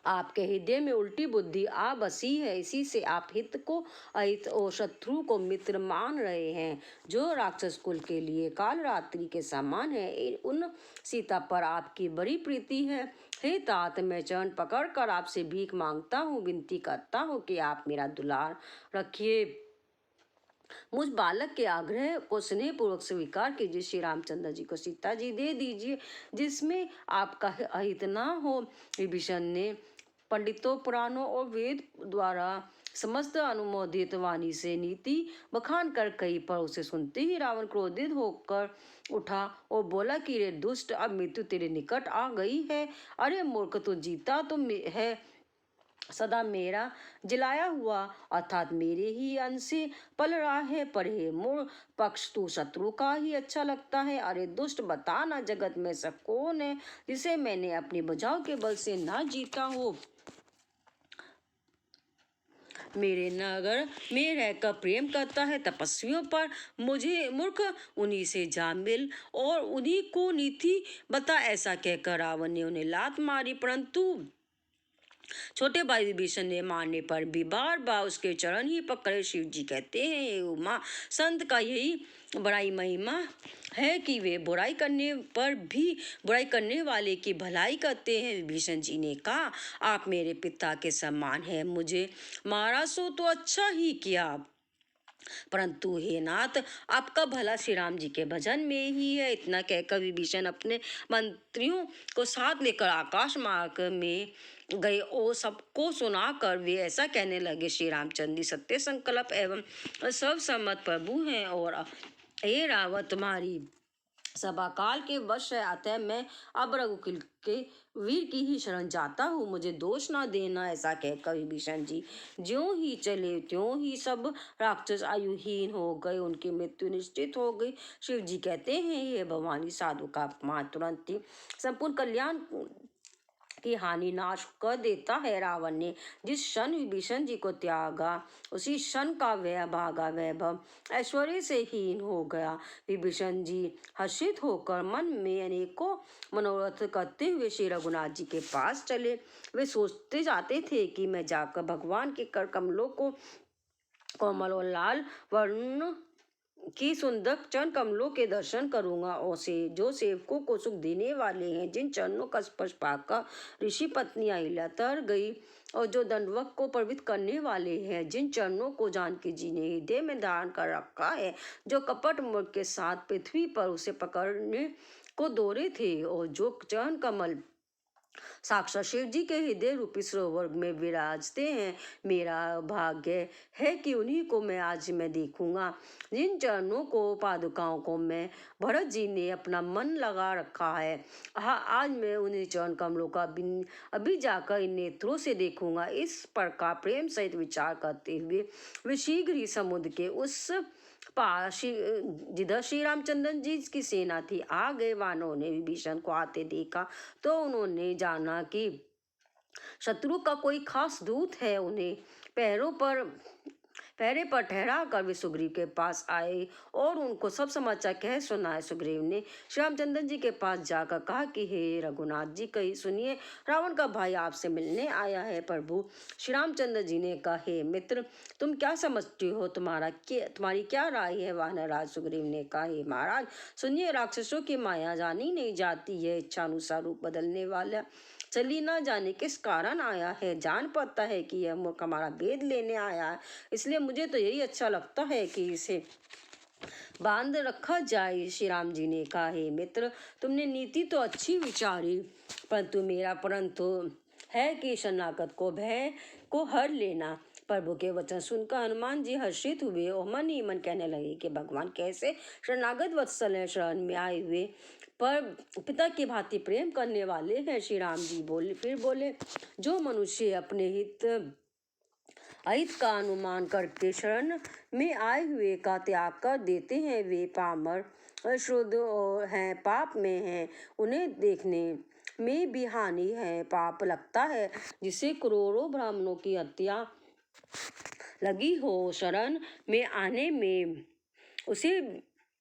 आपके हृदय में उल्टी बुद्धि आ बसी है, इसी से आप हित को अहित और शत्रु को मित्र मान रहे हैं, जो राक्षस कुल के लिए काल रात्रि के समान है। उन सीता पर आपकी बड़ी प्रीति है। हे तात, मैं चरण पकड़ कर आपसे भीख मांगता हूँ, विनती करता हूँ कि आप मेरा दुलार रखिए। मुझ बालक के आग्रह को स्नेह पूर्वक स्वीकार कीजिए। श्री रामचंद्र जी को सीता जी दे दीजिए, जिसमें आपका अहित ना हो। विभीषण ने पंडितों, पुराणों और वेद द्वारा समस्त अनुमोदित वाणी से नीति बखान कर कही, पर उसे सुनते ही रावण क्रोधित होकर उठा और बोला कि रे दुष्ट, अब मृत्यु तेरे निकट आ गई है। अरे मूर्ख, तू जीता तो है सदा मेरा जिलाया हुआ, अर्थात मेरे ही अंश से पल रहा है, पर हे मूढ़ पक्ष, तू शत्रु का ही अच्छा लगता है। अरे दुष्ट, बता ना, जगत में सब कौन है जिसे मैंने अपनी भुजाओं के बल से ना जीता हो। मेरे नगर में रहकर प्रेम करता है तपस्वियों पर, मुझे मूर्ख उन्हीं से जा मिल और उन्हीं को नीति बता। ऐसा कहकर रावण ने उन्हें लात मारी, परंतु छोटे भाई विभीषण ने मारने पर भी बार बार उसके चरण ही पकड़े। शिव जी कहते हैं, हे उमा, संत का यही बड़ाई महिमा है कि वे बुराई करने पर भी बुराई करने वाले की भलाई करते हैं। विभीषण जी ने कहा, आप मेरे पिता के समान हैं, मुझे मारा सो तो अच्छा ही किया, परंतु हे नाथ, आपका भला श्री राम जी के भजन में ही है। इतना कहकर विभीषण अपने मंत्रियों को साथ लेकर आकाश मार्ग में गए और सबको सुनाकर वे ऐसा कहने लगे, श्री रामचंद्र जी सत्य संकल्प एवं सर्वसम्मत प्रभु हैं, और हे रावण, तुम्हारी सभा काल के वश है, अतः मैं अब रघुकुल के वीर की ही शरण जाता हूँ, मुझे दोष ना देना। ऐसा कहकर विभीषण जी ज्यों ही चले त्यों ही सब राक्षस आयुहीन हो गए, उनकी मृत्यु निश्चित हो गई। शिव जी कहते हैं, ये भवानी, साधु का अपमान तुरंत ही संपूर्ण कल्याण की हानि नाश कर देता है। रावण ने जिस क्षण विभीषण जी को त्यागा, उसी क्षण का वह भागा वैभव ऐश्वर्य से हीन हो गया। विभीषण जी हर्षित होकर मन में अनेकों मनोरथ करते हुए श्री रघुनाथ जी के पास चले। वे सोचते जाते थे कि मैं जाकर भगवान के कर कमलों को कोमल और लाल वर्ण की सुंदर चरण कमलों के दर्शन करूंगा, और जो सेवकों को सुख देने वाले हैं, जिन चरणों का स्पर्श पाकर ऋषि पत्नी अहिल्या तर गई, और जो दंडवत को पवित्र करने वाले हैं, जिन चरणों को जानकी जी ने हृदय में धारण कर रखा है, जो कपट मूर्ख के साथ पृथ्वी पर उसे पकड़ने को दौड़े थे, और जो चरण कमल साक्षात शिव जी के हृदय रूपी सरोवर में विराजते हैं। मेरा भाग्य है कि उन्हीं को मैं देखूंगा। जिन चरणों को, पादुकाओं को मैं भरत जी ने अपना मन लगा रखा है, आज मैं उन्हीं चरण कमलों का अभी जाकर इन नेत्रों से देखूंगा। इस प्रकार प्रेम सहित विचार करते हुए वे शीघ्र ही समुद्र के उस पास जिधर श्री रामचंद्र जी की सेना थी आ गए। वानरों ने विभीषण को आते देखा तो उन्होंने जाना कि शत्रु का कोई खास दूत है। उन्हें पैरों पर पहरे पर ठहरा कर वे सुग्रीव के पास आए और उनको सब समाचार कह सुनाए। सुग्रीव ने श्री रामचंद्र जी के पास जाकर कहा कि हे रघुनाथ जी, कही सुनिए, रावण का भाई आपसे मिलने आया है। प्रभु श्री रामचंद्र जी ने कहा, हे मित्र, तुम क्या समझते हो, तुम्हारी क्या राय है। वानरराज सुग्रीव ने कहा, हे महाराज सुनिए, राक्षसों की माया जानी नहीं जाती है, इच्छानुसार रूप बदलने वाला चली ना जाने किस कारण आया है। जान पड़ता है कि यह मूर्ख हमारा भेद लेने आया है, इसलिए मुझे तो यही अच्छा लगता है कि इसे बांध रखा जाए। श्री राम जी ने कहा, हे मित्र, तुमने नीति तो अच्छी विचारी, परंतु मेरा प्रण तो है कि शरणागत को भय को हर लेना। प्रभु के वचन सुनकर हनुमान जी हर्षित हुए और मन ही मन कहने लगे कि भगवान कैसे शरणागत वत्सल हैं, शरण में आए हुए पर पिता की भांति प्रेम करने वाले हैं। श्री राम जी बोले, जो मनुष्य अपने अहित का अनुमान करके शरण में आए हुए का त्याग कर देते हैं, वे पामर अशुद्ध हैं, पाप में हैं, उन्हें देखने में भी हानि है। पाप लगता है जिसे करोड़ों ब्राह्मणों की हत्या लगी हो, शरण में आने में उसे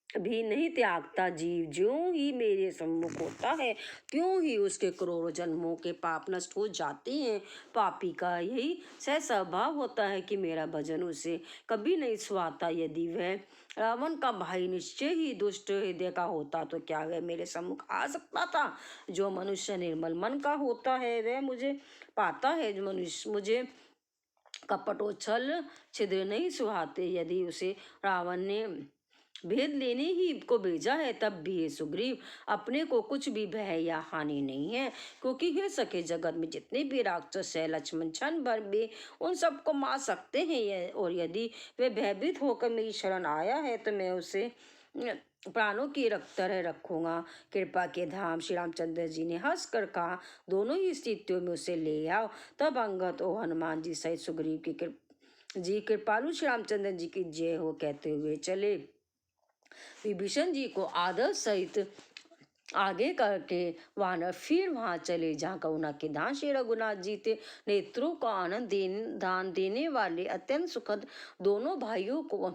भी नहीं त्यागता। जीव ज्यों ही मेरे सम्मुख होता है त्यों ही उसके करोड़ों जन्मों के पाप नष्ट हो जाते हैं। पापी का यही स्वभाव होता है कि मेरा भजन उसे कभी नहीं सुहाता। यदि वह रावण का भाई निश्चय ही दुष्ट हृदय का होता तो क्या वह मेरे सम्मुख आ सकता था। जो मनुष्य निर्मल मन का होता है वह मुझे पाता है। जो मनुष्य मुझे कपटोच्छल छिद्र नहीं सुहाते। यदि उसे रावण ने भेद लेने ही को भेजा है, तब भी ये सुग्रीव अपने को कुछ भी भय या हानि नहीं है, क्योंकि हे सके जगत में जितने भी राक्षस है, लक्ष्मण क्षण भर में उन सबको मार सकते हैं। और यदि वे भयभीत होकर मेरी शरण आया है तो मैं उसे प्राणों की तरह रखूंगा। कृपा के धाम श्री रामचंद्र जी ने हंस कर कहा, दोनों ही स्थितियों में उसे ले आओ। तब अंगद और हनुमान जी सहित सुग्रीव की कृपालु श्री रामचंद्र जी की जय हो कहते हुए चले। विभीषण जी को आदर सहित आगे करके वानर फिर वहां चले जहाँ करुणा के दान श्री रघुनाथ जी थे। नेत्रों को दान देने वाले अत्यंत सुखद दोनों भाइयों को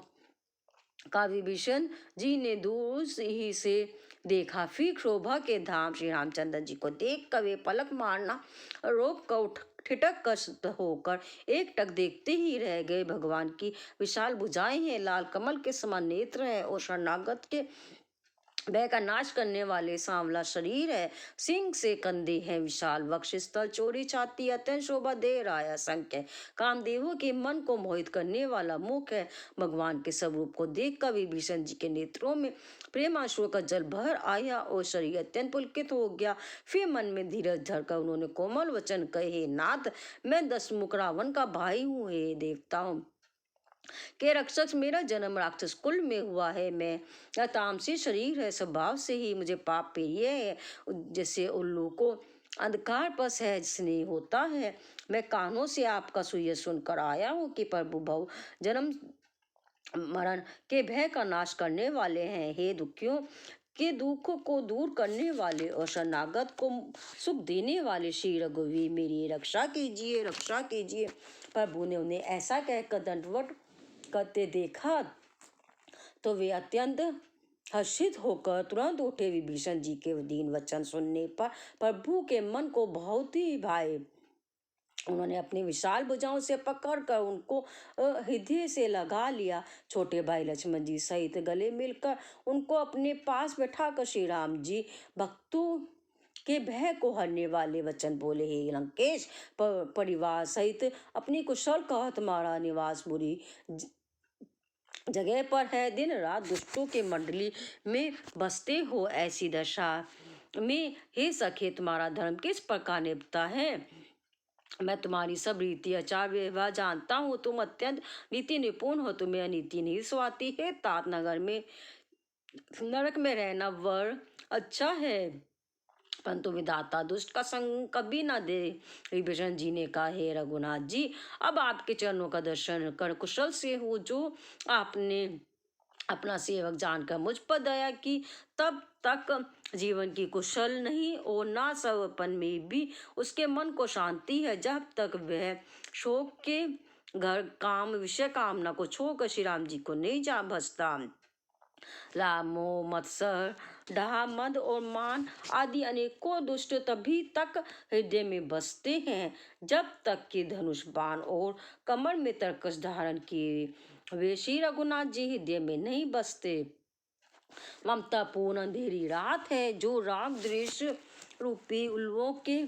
का विभीषण जी ने दूर ही से देखा। फिर शोभा के धाम श्री रामचंद्र जी को देख कर वे पलक मारना रोक कर ठिठक कर होकर एक टक देखते ही रह गए। भगवान की विशाल भुजाएं हैं, लाल कमल के समान नेत्र है और शरणागत के भय का नाश करने वाले सांवला शरीर है। सिंह से कंधे हैं, विशाल वक्षस्थल, चौड़ी छाती, अत्यंत शोभा दे रहा है, असंख्य कामदेवों के मन को मोहित करने वाला मुख है। भगवान के स्वरूप को देखकर विभीषण जी के नेत्रों में प्रेमाश्रु का जल भर आया और शरीर अत्यंत पुलकित हो गया। फिर मन में धीरज धरकर उन्होंने कोमल वचन कहे, नाथ, मैं दशमुख रावण का भाई हूँ। हे देवताओं के रक्षक, मेरा जन्म राक्षस कुल में हुआ है। मैं तामसी शरीर है, स्वभाव से ही मुझे पाप प्रिय है। जैसे उल्लू को अंधकार पर सहज स्नेह होता है, मैं कानों से आपका सुयश सुनकर आया हूँ कि प्रभु भव जन्म मरण के भय का नाश करने वाले हैं। हे दुखियों के दुखों को दूर करने वाले और शरणागत को सुख देने वाले श्री रघुवीर, मेरी रक्षा कीजिए, रक्षा कीजिए। प्रभु ने उन्हें ऐसा कहकर दंडवत करते देखा तो वे अत्यंत हर्षित होकर तुरंत उठे। विभीषण जी के दीन वचन सुनने पर प्रभु के मन को बहुत ही भाए। उन्होंने अपनी विशाल भुजाओं से पकड़कर उनको हृदय से लगा लिया। छोटे भाई लक्ष्मण जी सहित गले मिलकर उनको अपने पास बैठाकर श्री राम जी भक्तों के भय को हरने वाले वचन बोले, हे लंकेश, परिवार सहित अपनी कुशल कह, तुम्हारा निवास बुरी जगह पर है, दिन रात दुष्टों के मंडली में बसते हो। ऐसी दशा में हे सखे, तुम्हारा धर्म किस प्रकार निभता है। मैं तुम्हारी सब रीति आचार व्यवहार जानता हूँ, तुम अत्यंत नीति निपुण हो, तुम्हें अनीति नहीं सुहाती है। तात नरक में रहना वर अच्छा है, परंतु विधाता दुष्ट का संग कभी न दे। विभीषण जी ने कहा, हे रघुनाथ जी, अब आपके चरणों का दर्शन कर कुशल से हो। जो आपने अपना सेवक जानकर मुझ पर दया की, तब तक जीवन की कुशल नहीं और ना सवपन में भी उसके मन को शांति है, जब तक वह शोक के घर काम विषय कामना को छोड़कर श्री राम जी को नहीं जा बसता। लाभ मोह मत्सर डाह मद और मान आदि अनेकों दुष्ट तभी तक हृदय में बसते हैं जब तक कि धनुष बाण और कमर में तरकस धारण किए वे श्री रघुनाथ जी हृदय में नहीं बसते। ममता पूर्ण अंधेरी रात है जो राग द्वेष रूपी उल्लुओं के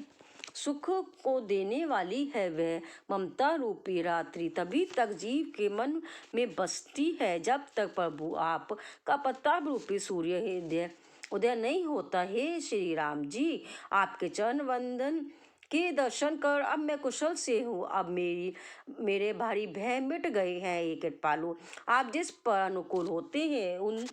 सुख को देने वाली है। वह ममता रूपी रात्रि तभी तक जीव के मन में बसती है जब तक प्रभु आप का प्रताप रूपी सूर्य हृदय उदय नहीं होता। हे श्री राम जी, आपके चरण वंदन के दर्शन कर अब मैं कुशल से हूँ। अब मेरे भारी भय मिट गए हैं। ये कृपालु आप जिस पर अनुकूल होते हैं उन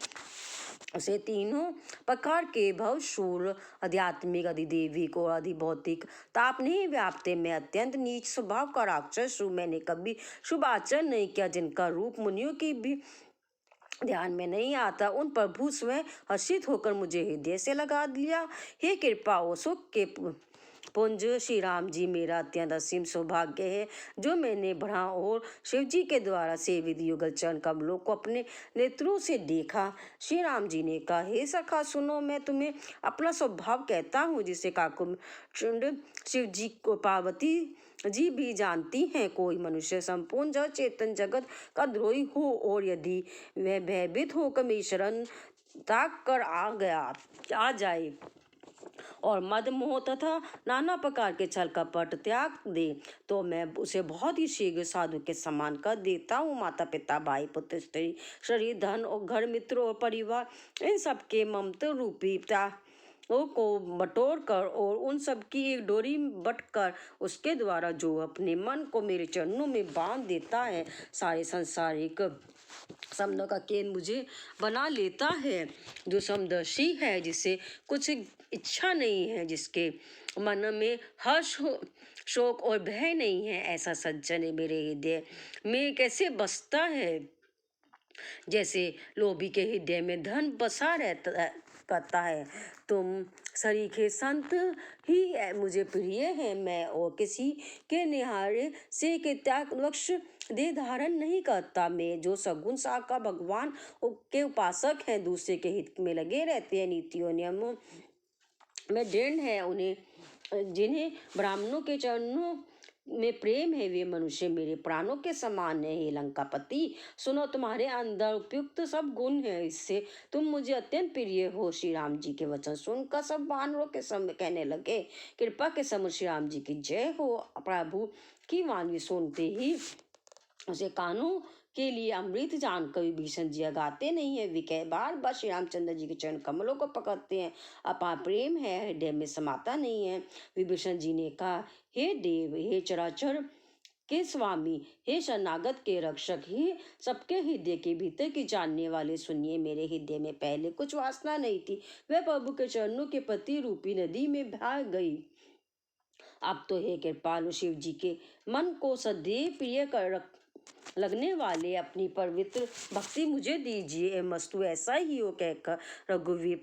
से तीनों प्रकार के भवशूल आध्यात्मिक अधिदेविक और अधिभौतिक ताप नहीं व्यापते। मैं अत्यंत नीच स्वभाव का राक्षस हूँ। मैंने कभी शुभ आचरण नहीं किया जिनका रूप मुनियों की भी ध्यान में नहीं आता। उन प्रभु स्वयं हर्षित होकर मुझे हृदय से लगा लिया। हे कृपा और सुख के पुंज श्री राम जी, मेरा अत्यंत असीम सौभाग्य है जो मैंने ब्रह्मा और शिव जी के द्वारा सेवित युगल चरण कमलों को अपने नेत्रों से देखा। श्री राम जी ने कहा, हे सखा सुनो, मैं तुम्हें अपना स्वभाव कहता हूँ जिसे काकुंड शिव जी को पार्वती जी भी जानती हैं। कोई मनुष्य संपूर्ण जड़ चेतन जगत का द्रोही हो और यदि वह भयभीत होकर मेरी शरण ताक कर आ जाए और मद मोह तथा नाना प्रकार के छल कपट त्याग दे तो मैं उसे बहुत ही शीघ्र साधु के समान कर देता हूँ। माता पिता भाई पुत्र स्त्री शरीर धन और घर मित्र और परिवार इन सबके ममता रूपी को बटोर कर और उन सब की एक डोरी बट कर उसके द्वारा जो अपने मन को मेरे चरणों में बांध देता है सारे संसारिक शब्दों का केंद्र मुझे बना लेता है। जो समदर्शी है, जिसे कुछ इच्छा नहीं है, जिसके मन में हर्ष शोक और भय नहीं है, ऐसा सज्जन मेरे हृदय में कैसे बसता है। जैसे लोभी के हृदय में धन बसा रहता करता है। तुम सरीखे संत ही मुझे प्रिय है। मैं और किसी के निहारे से के त्याग वक्ष देह धारण नहीं करता। मैं जो सगुण साकार भगवान के उपासक हैं, दूसरे के हित में लगे रहते हैं, नीतियों नियमों में दृढ़ है, उन्हें जिन्हें ब्राह्मणों के चरणों में प्रेम है, वे मनुष्य मेरे प्राणों के समान है। हे लंकापति, सुनो, तुम्हारे अंदर उपयुक्त सब गुण है, इससे तुम मुझे अत्यंत प्रिय हो। श्री राम जी के वचन सुनकर सब वानरों के समय कहने लगे, कृपा के समुद्र श्री राम जी की जय हो। प्रभु की वाणी सुनते ही उसे कानों के लिए अमृत जानकर विभीषण जी गाते नहीं है। वे कई बार श्री रामचंद्र जी के चरण कमलों को पकड़ते हैं। अपार प्रेम है, हृदय में समाता नहीं है। विभीषण जी ने कहा, हे देव, हे चराचर के स्वामी, हे शरणागत के रक्षक, हे सबके हृदय के भीतर की जानने वाले, सुनिए, मेरे हृदय में पहले कुछ वासना नहीं थी। वह प्रभु के चरणों के पति रूपी नदी में भाग गई। अब तो हे कृपालु शिव जी के मन को सदैव प्रिय कर लगने वाले अपनी पवित्र भक्ति मुझे दीजिए। मस्तु ऐसा ही हो कहकर रघुवीर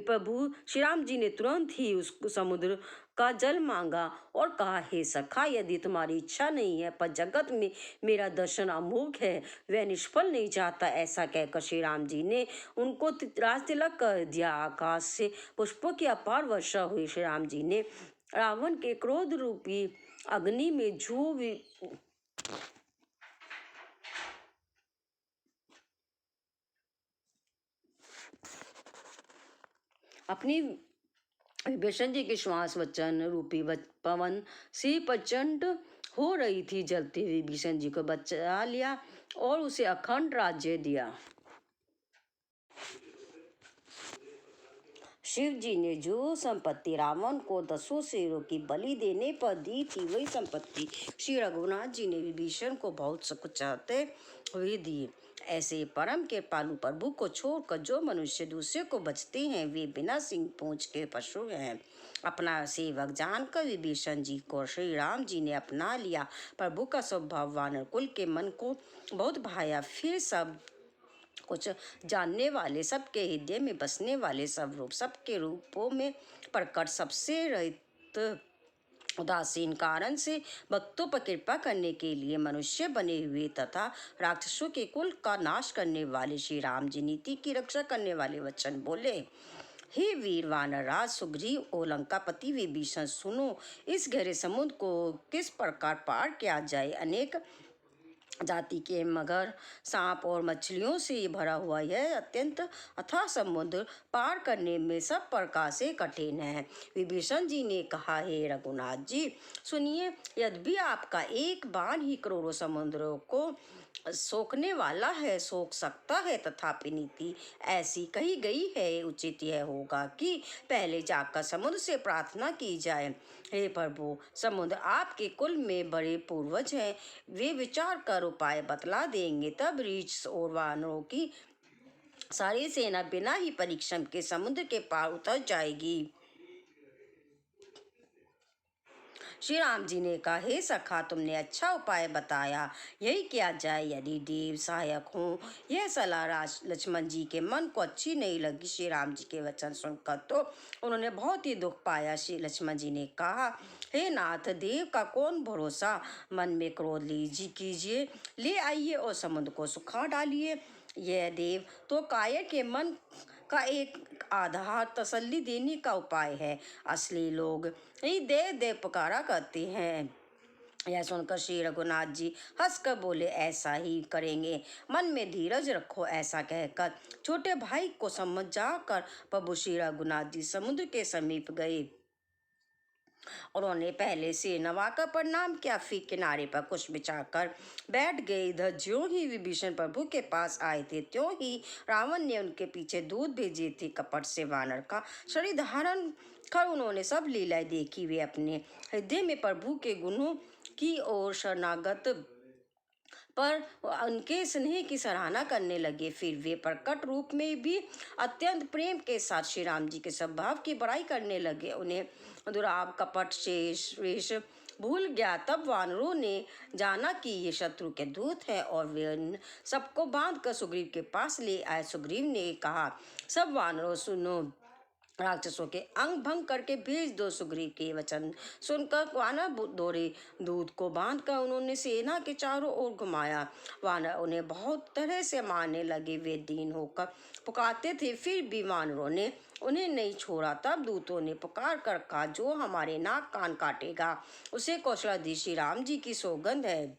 प्रभु श्री राम जी ने तुरंत ही उस समुद्र का जल मांगा और कहा, हे सखा, यदि तुम्हारी इच्छा नहीं है पर जगत में मेरा दर्शन अमोघ है, वह निष्फल नहीं चाहता। ऐसा कहकर श्री राम जी ने उनको राज तिलक कर दिया। आकाश से पुष्पों की अपार वर्षा हुई। श्री राम जी ने रावण के क्रोध रूपी अग्नि में अपनी विभीषण जी के श्वास वचन रूपी पवन से प्रचंड हो रही थी जलते हुए विभीषण जी को बचा लिया और उसे अखंड राज्य दिया। शिव जी ने जो संपत्ति रावण को 10 शेरों की बलि देने पर दी थी, वही संपत्ति श्री रघुनाथ जी ने विभीषण को बहुत कुछ चाहते हुए दी। ऐसे परम के पालू प्रभु को छोड़कर जो मनुष्य दूसरे को बचते हैं, वे बिना सिंह पूंछ के पशु हैं। अपना सेवक जानकर विभीषण जी को श्री राम जी ने अपना लिया। प्रभु का स्वभाव वानर कुल के मन को बहुत भाया। फिर सब कुछ जानने वाले, सबके हृदय में बसने वाले, सब रूप सबके रूपों में प्रकट, सबसे रहित उदासीन कारण से भक्तों पर कृपा करने के लिए मनुष्य बने हुए तथा राक्षसों के कुल का नाश करने वाले श्री राम जी नीति की रक्षा करने वाले वचन बोले। हे वीर वानरराज सुग्रीव और लंकापति विभीषण, सुनो, इस गहरे समुद्र को किस प्रकार पार किया जाए। अनेक जाति के मगर, सांप और मछलियों से भरा हुआ यह अत्यंत अथाह समुद्र पार करने में सब प्रकार से कठिन है। विभीषण जी ने कहा, हे रघुनाथ जी, सुनिए, यद्यपि आपका एक बाण ही करोड़ों समुद्रों को सोखने वाला है, सोख सकता है, तथापि नीति ऐसी कही गई है, उचित यह होगा कि पहले जाकर समुद्र से प्रार्थना की जाए। हे प्रभु, समुद्र आपके कुल में बड़े पूर्वज हैं, वे विचार कर उपाय बतला देंगे। तब रीछ और वानरों की सारी सेना बिना ही परिश्रम के समुद्र के पार उतर जाएगी। श्री राम जी ने कहा, हे सखा, तुमने अच्छा उपाय बताया, यही किया जाए। यदि देव सहायक हों। यह सलाह लक्ष्मण जी के मन को अच्छी नहीं लगी। श्री राम जी के वचन सुनकर तो उन्होंने बहुत ही दुख पाया। श्री लक्ष्मण जी ने कहा, हे नाथ, देव का कौन भरोसा, मन में क्रोध कीजिए, ले आइए और समुद्र को सुखा डालिए। यह देव तो कायर के मन का एक आधार तसल्ली देने का उपाय है। असली लोग ही देव देव पुकारा करते हैं। यह सुनकर श्री रघुनाथ जी हंसकर बोले, ऐसा ही करेंगे, मन में धीरज रखो। ऐसा कहकर छोटे भाई को समझ जाकर प्रभु श्री रघुनाथ जी समुद्र के समीप गए। उन्होंने पहले से नवाकर प्रणाम किया, फिर किनारे पर कुछ बिछाकर बैठ गए। इधर ज्यों ही विभीषण प्रभु के पास आए थे, त्यों ही रावण ने उनके पीछे दूत भेजे थे। कपट से वानर का शरीर धारण कर उन्होंने सब लीलाएं देखी। वे अपने हृदय में प्रभु के गुणों की ओर शरणागत पर उनके स्नेह की सराहना करने लगे। फिर वे प्रकट रूप में भी अत्यंत प्रेम के साथ श्री राम जी के स्वभाव की बड़ाई करने लगे। उन्हें दुराब कपट शेष वेश भूल गया। तब वानरों ने जाना कि ये शत्रु के दूत है और वे उन सबको बांध कर सुग्रीव के पास ले आए। सुग्रीव ने कहा, सब वानरों सुनो, राक्षसों के अंग भंग करके भेज दो। सुग्रीव के वचन सुनकर वानर दौड़े। दूत को बांधकर उन्होंने सेना के चारों ओर घुमाया। वानर उन्हें बहुत तरह से मारने लगे। वे दीन होकर पुकारते थे, फिर भी वानरों ने उन्हें नहीं छोड़ा। तब दूतों ने पुकार कर कहा, जो हमारे नाक कान काटेगा उसे कौशलाधीश श्री राम जी की सौगंध है।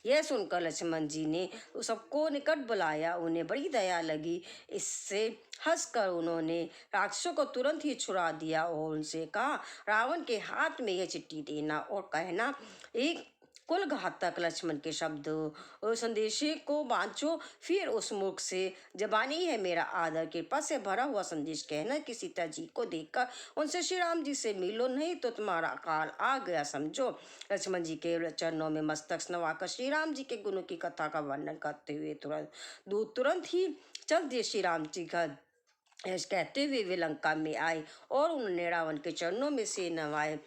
यह सुनकर लक्ष्मण जी ने सबको निकट बुलाया। उन्हें बड़ी दया लगी। इससे हंसकर उन्होंने राक्षसों को तुरंत ही छुड़ा दिया और उनसे कहा, रावण के हाथ में यह चिट्ठी देना और कहना, एक कुल घातक लक्ष्मण के शब्द और संदेशे को बांचो। फिर उस मुख से जबानी है मेरा आदर कृपा से भरा हुआ संदेश कहना कि सीता जी को देखकर उनसे श्री राम जी से मिलो, नहीं तो तुम्हारा काल आ गया समझो। लक्ष्मण जी के चरणों में मस्तक नवाकर श्री राम जी के गुणों की कथा का वर्णन करते हुए तुरंत ही चल दिए। श्री राम जी का ऐसा कहते हुए वे लंका में आए और उन्होंने रावण के चरणों में से नवाए।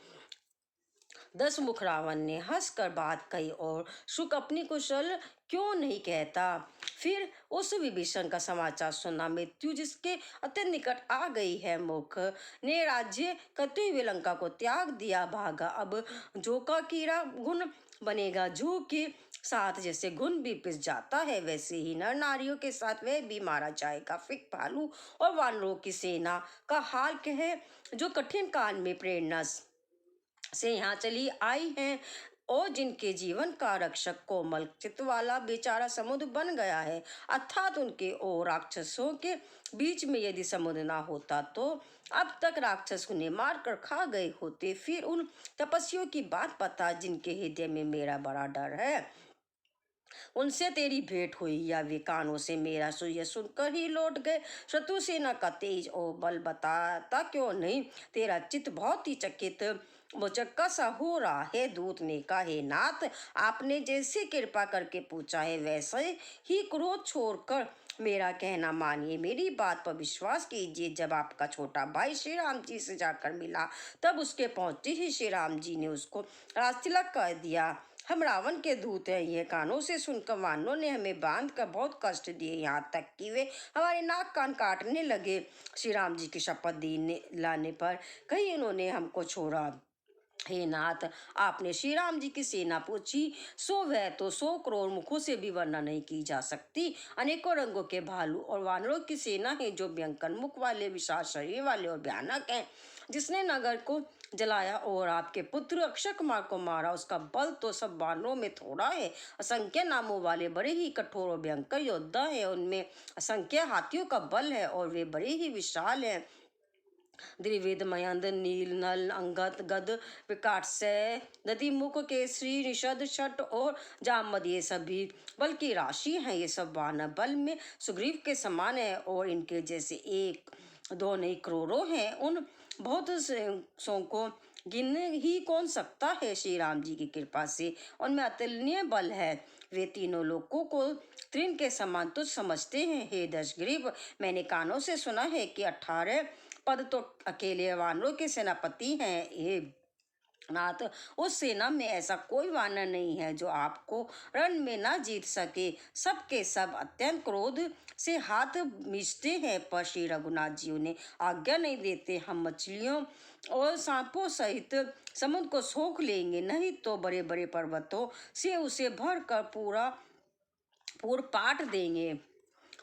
10 मुख रावण ने हंसकर बात कही और शुक अपनी कुशल क्यों नहीं कहता। फिर उस विभीषण का समाचार सुना। मृत्यु जिसके अत्यंत निकट आ गई है। मुख ने राज्य करते हुए लंका को त्याग दिया, भागा। अब जो का कीड़ा गुण बनेगा। जो के साथ जैसे घुन भी पिस जाता है, वैसे ही नर नारियों के साथ वह भी मारा जाएगा। फिर भालू और वानरों की सेना का हाल कहे, जो कठिन काल में प्रेरणा से यहाँ चली आई हैं और जिनके जीवन का रक्षक कोमल चित्त वाला बेचारा समुद्र बन गया है। अर्थात उनके और राक्षसों के बीच में यदि समुद्र ना होता तो अब तक राक्षस उन्हें मार कर खा गए होते। फिर उन तपस्वियों की बात पता, जिनके हृदय में मेरा बड़ा डर है, उनसे तेरी भेंट हुई या वे कानों से मेरा सुय सुनकर ही लौट गए। शत्रु सेना का तेज और बल बताता क्यों नहीं, तेरा चित्त बहुत ही चकित मुचक्का सा हो रहा है। दूत ने कहा, हे नाथ, आपने जैसे कृपा करके पूछा है वैसे ही क्रोध छोड़कर मेरा कहना मानिए, मेरी बात पर विश्वास कीजिए। जब आपका छोटा भाई श्री राम जी से जाकर मिला, तब उसके पहुंचते ही श्री राम जी ने उसको राजतिलक कर दिया। हम रावण के दूत हैं, यह कानों से सुनकर वानरों ने हमें बांध कर बहुत कष्ट दिए, यहाँ तक कि वे हमारे नाक कान काटने लगे। श्री राम जी की शपथ दिलाने पर कहीं उन्होंने हमको छोड़ा। हे नाथ, आपने श्री राम जी की सेना पूछी, सो वह तो 100 करोड़ मुखों से भी वर्णन नहीं की जा सकती। अनेकों रंगों के भालू और वानरों की सेना है, जो भयंकर मुख वाले, विशाल शरीर वाले और भयानक हैं। जिसने नगर को जलाया और आपके पुत्र अक्षय कुमार को मारा, उसका बल तो सब वानरों में थोड़ा है। असंख्य नामों वाले बड़े ही कठोर और भयंकर योद्धा है, उनमें असंख्य हाथियों का बल है और वे बड़े ही विशाल हैं। द्विविध मयंद नील नल अंगद गद विकाटसय दधिमुख केसरी निषद छट और जामद, ये सभी बल की राशि है। ये सब वानर बल में सुग्रीव के समान है और इनके जैसे एक दो नहीं करोड़ों हैं। उन बहुत सौ को गिन ही कौन सकता है। श्री राम जी की कृपा से उनमें अतुलनीय बल है। वे तीनों लोगों को तृण के समान तुझ समझते हैं। हे दशग्रीव, मैंने कानों से सुना है कि 18 पद तो अकेले वानरों के सेनापति हैं। हे नाथ, उस सेना में ऐसा कोई वानर नहीं है जो आपको रण में ना जीत सके। सबके सब अत्यंत क्रोध से हाथ मिचते हैं, पर श्री रघुनाथ जी उन्हें आज्ञा नहीं देते। हम मछलियों और सांपों सहित समुद्र को सोख लेंगे, नहीं तो बड़े बड़े पर्वतों से उसे भर कर पूर पाट देंगे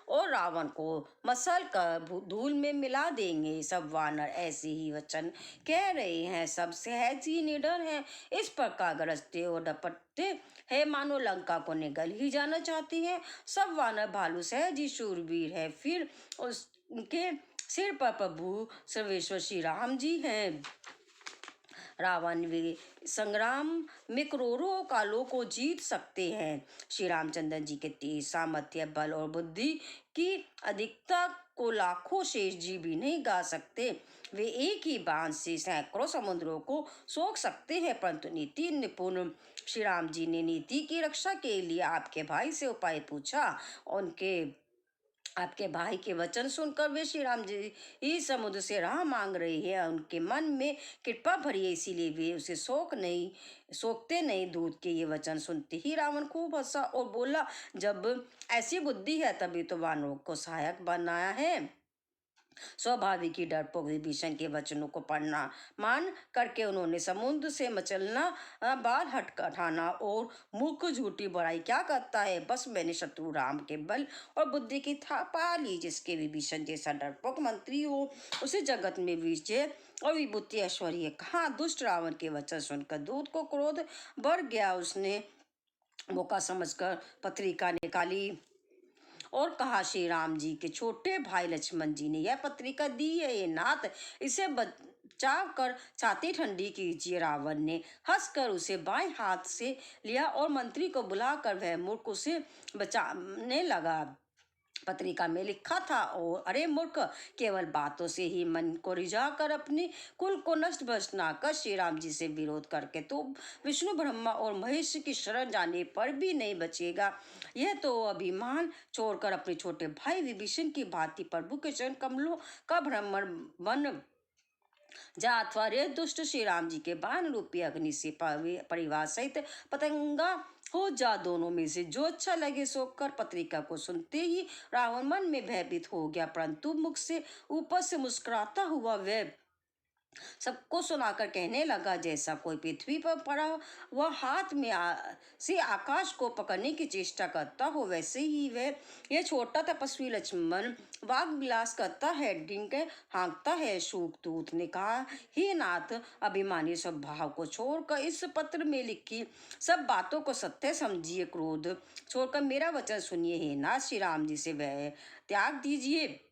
और रावण को मसल कर धूल में मिला देंगे। सब वानर ऐसे ही वचन कह रहे हैं, सब सहज ही निडर हैं। इस प्रकार गरजते और डपटते हैं, मानो लंका को निगल ही जाना चाहती हैं। सब वानर भालू सहज ही शूरवीर है, फिर उनके सिर पर प्रभु सर्वेश्वर श्री राम जी हैं। रावण वे संग्राम में करोड़ों कालों को जीत सकते हैं। श्री रामचंद्र जी के तेज सामर्थ्य, बल और बुद्धि की अधिकता को लाखों शेष जी भी नहीं गा सकते। वे एक ही बाण से सैकड़ों समुद्रों को सोख सकते हैं, परंतु नीति निपुण श्री राम जी ने नीति की रक्षा के लिए आपके भाई से उपाय पूछा। आपके भाई के वचन सुनकर वे श्री राम जी इस समुद्र से राह मांग रहे हैं। उनके मन में कृपा भरी है, इसीलिए वे उसे सोखते नहीं। दूत के ये वचन सुनते ही रावण खूब हंसा और बोला, जब ऐसी बुद्धि है तभी तो वानरों को सहायक बनाया है। स्वाभाविक ही डरपोक विभीषण के वचनों को पढ़ना मान करके उन्होंने समुद्र से मचलना बाल हटाना और मूर्ख झूठी बड़ाई क्या करता है। बस मैंने शत्रु राम के बल और बुद्धि की था पा ली। जिसके विभीषण जैसा डरपोक मंत्री हो, उसे जगत में विजय और विभूति ऐश्वर्य कहाँ। दुष्ट रावण के वचन सुनकर दूत को क्रोध बढ़ गया। उसने मौका समझकर पत्रिका निकाली और कहा, श्री राम जी के छोटे भाई लक्ष्मण जी ने यह पत्रिका दी है। ये नाथ, इसे बचाव कर छाती ठंडी कीजिए। रावण ने हंसकर उसे बाएं हाथ से लिया और मंत्री को बुलाकर वह मूर्ख उसे बचाने लगा। पत्रिका में लिखा था, और अरे मूर्ख, केवल बातों से ही मन को रिझा कर अपने कुल को नष्ट भ्रष्ट ना कर श्री राम जी से विरोध करके तो विष्णु ब्रह्मा और महेश की शरण जाने पर भी नहीं बचेगा। यह तो अभिमान छोड़कर अपने छोटे भाई विभीषण की भांति प्रभु के चरण कमलों का भ्रमण बन जा, अथवा रे दुष्ट श्री राम जी के बाण रूपी अग्नि से परिवार सहित पतंगा हो जा। दोनों में से जो अच्छा लगे सो कर। पत्रिका को सुनते ही रावण मन में भयभीत हो गया, परंतु मुख से ऊपर से मुस्कुराता हुआ वह सबको सुनाकर कहने लगा, जैसा कोई पृथ्वी पर पड़ा वह हाथ में से आकाश को पकड़ने की चेष्टा करता हो, वैसे ही वह यह छोटा तपस्वी लक्ष्मण वाग विलास करता है, डिंग हाँकता है। सूतदूत ने कहा, हे नाथ, अभिमानी स्वभाव को छोड़कर इस पत्र में लिखी सब बातों को सत्य समझिए। क्रोध छोड़कर मेरा वचन सुनिए। हे नाथ, श्री राम जी से वह त्याग दीजिए।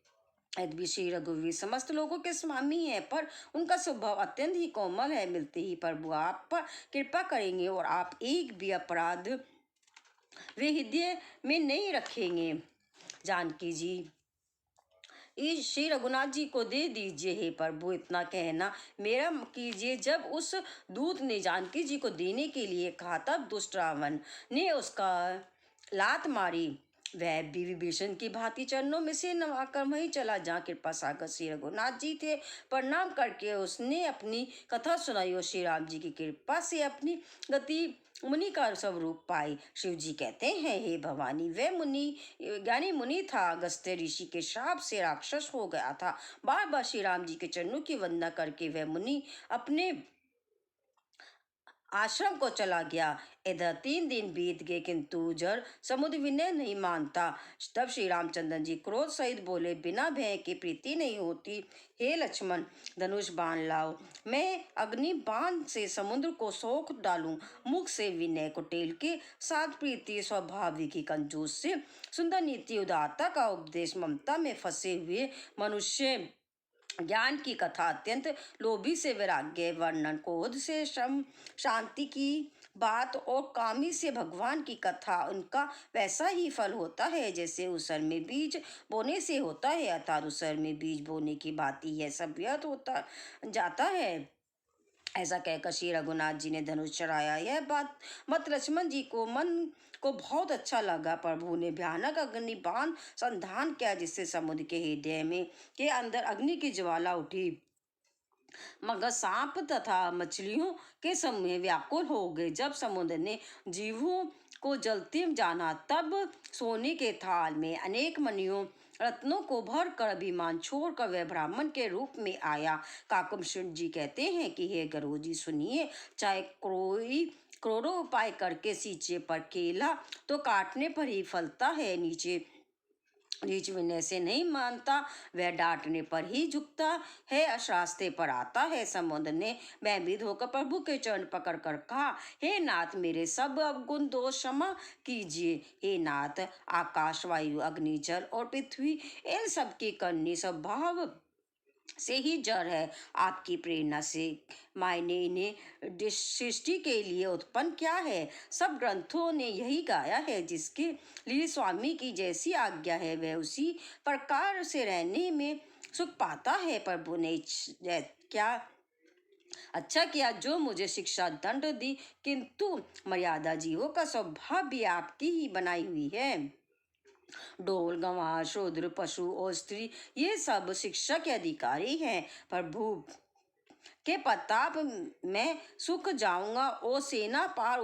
यद्यपि श्री रघुवीर समस्त लोगों के स्वामी है, पर उनका स्वभाव अत्यंत ही कोमल है। मिलते ही प्रभु आप पर कृपा करेंगे और आप एक भी अपराध वे हृदय में नहीं रखेंगे। जानकी जी इस श्री रघुनाथ जी को दे दीजिए। हे प्रभु, इतना कहना मेरा कीजिए। जब उस दूत ने जानकी जी को देने के लिए कहा, तब दुष्ट रावण ने उसका लात मारी। वह भी विभीषण की भांति चरणों में से नवाकर वहीं चला जहाँ कृपा सागर श्री रघुनाथ जी थे। प्रणाम करके उसने अपनी कथा सुनाई और श्री राम जी की कृपा से अपनी गति मुनि का स्वरूप पाई। शिव जी कहते हैं, हे भवानी, वह मुनि ज्ञानी मुनि था। अगस्त्य ऋषि के श्राप से राक्षस हो गया था। बार बार श्री राम जी के चरणों की वंदना करके वह मुनि अपने आश्रम को चला गया। इधर 3 दिन बीत गए, किंतु जर समुद्र विनय नहीं मानता। तब श्री रामचंद्र जी क्रोध सहित बोले, बिना भय की प्रीति नहीं होती। हे लक्ष्मण, धनुष बाण लाओ, मैं अग्नि बाण से समुद्र को सोख डालूं। मुख से विनय कुटिल के साथ प्रीति स्वाभाविक ही कंजूस से सुंदर नीति उदारता का उपदेश, ममता में फंसे हुए मनुष्य ज्ञान की कथा, अत्यंत लोभी से वैराग्य वर्णन, क्रोध से श्रम शांति की बात और कामी से भगवान की कथा, उनका वैसा ही फल होता है जैसे उसर में बीज बोने से होता है। अर्थात उसर में बीज बोने की बात ही है, सब व्यर्थ होता जाता है। ऐसा कहकर श्री रघुनाथ जी ने धनुष चढ़ाया। यह बात मत लक्ष्मण जी को मन को बहुत अच्छा लगा। प्रभु ने भयानक अग्नि बाण संधान किया, जिससे समुद्र के हृदय में के अंदर अग्नि की ज्वाला उठी। मगर सांप तथा मछलियों के समूह व्याकुल हो गए। जब समुद्र ने जीवों को जलते जाना, तब सोने के थाल में अनेक मणियों रत्नों को भर कर अभिमान छोड़कर वह ब्राह्मण के रूप में आया। काकुमशुन जी कहते हैं कि हे गरुड़ जी, सुनिए, चाहे कोई करोड़ों उपाय करके सींचे पर केला तो काटने पर ही फलता है। नीच विनय से नहीं मानता, वह डांटने पर ही झुकता है, रास्ते पर आता है। समुद्र ने भयभीत होकर प्रभु के चरण पकड़ कर कहा, हे नाथ, मेरे सब अवगुण दोष क्षमा कीजिए। हे नाथ, आकाश, वायु, अग्नि, जल और पृथ्वी, इन सब की करनी स्वभाव से ही जड़ है। आपकी प्रेरणा से मायने इन्हें सृष्टि के लिए उत्पन्न किया है। सब ग्रंथों ने यही गाया है। जिसके लिए स्वामी की जैसी आज्ञा है, वह उसी प्रकार से रहने में सुख पाता है। प्रभु ने क्या अच्छा किया जो मुझे शिक्षा दंड दी, किंतु मर्यादा जीवों का स्वभाव भी आपकी ही बनाई हुई है। ढोल, गंवार, शूद्र, पशु और स्त्री, ये सब शिक्षा के अधिकारी हैं। प्रभु के प्रताप में सुख जाऊंगा और सेना पार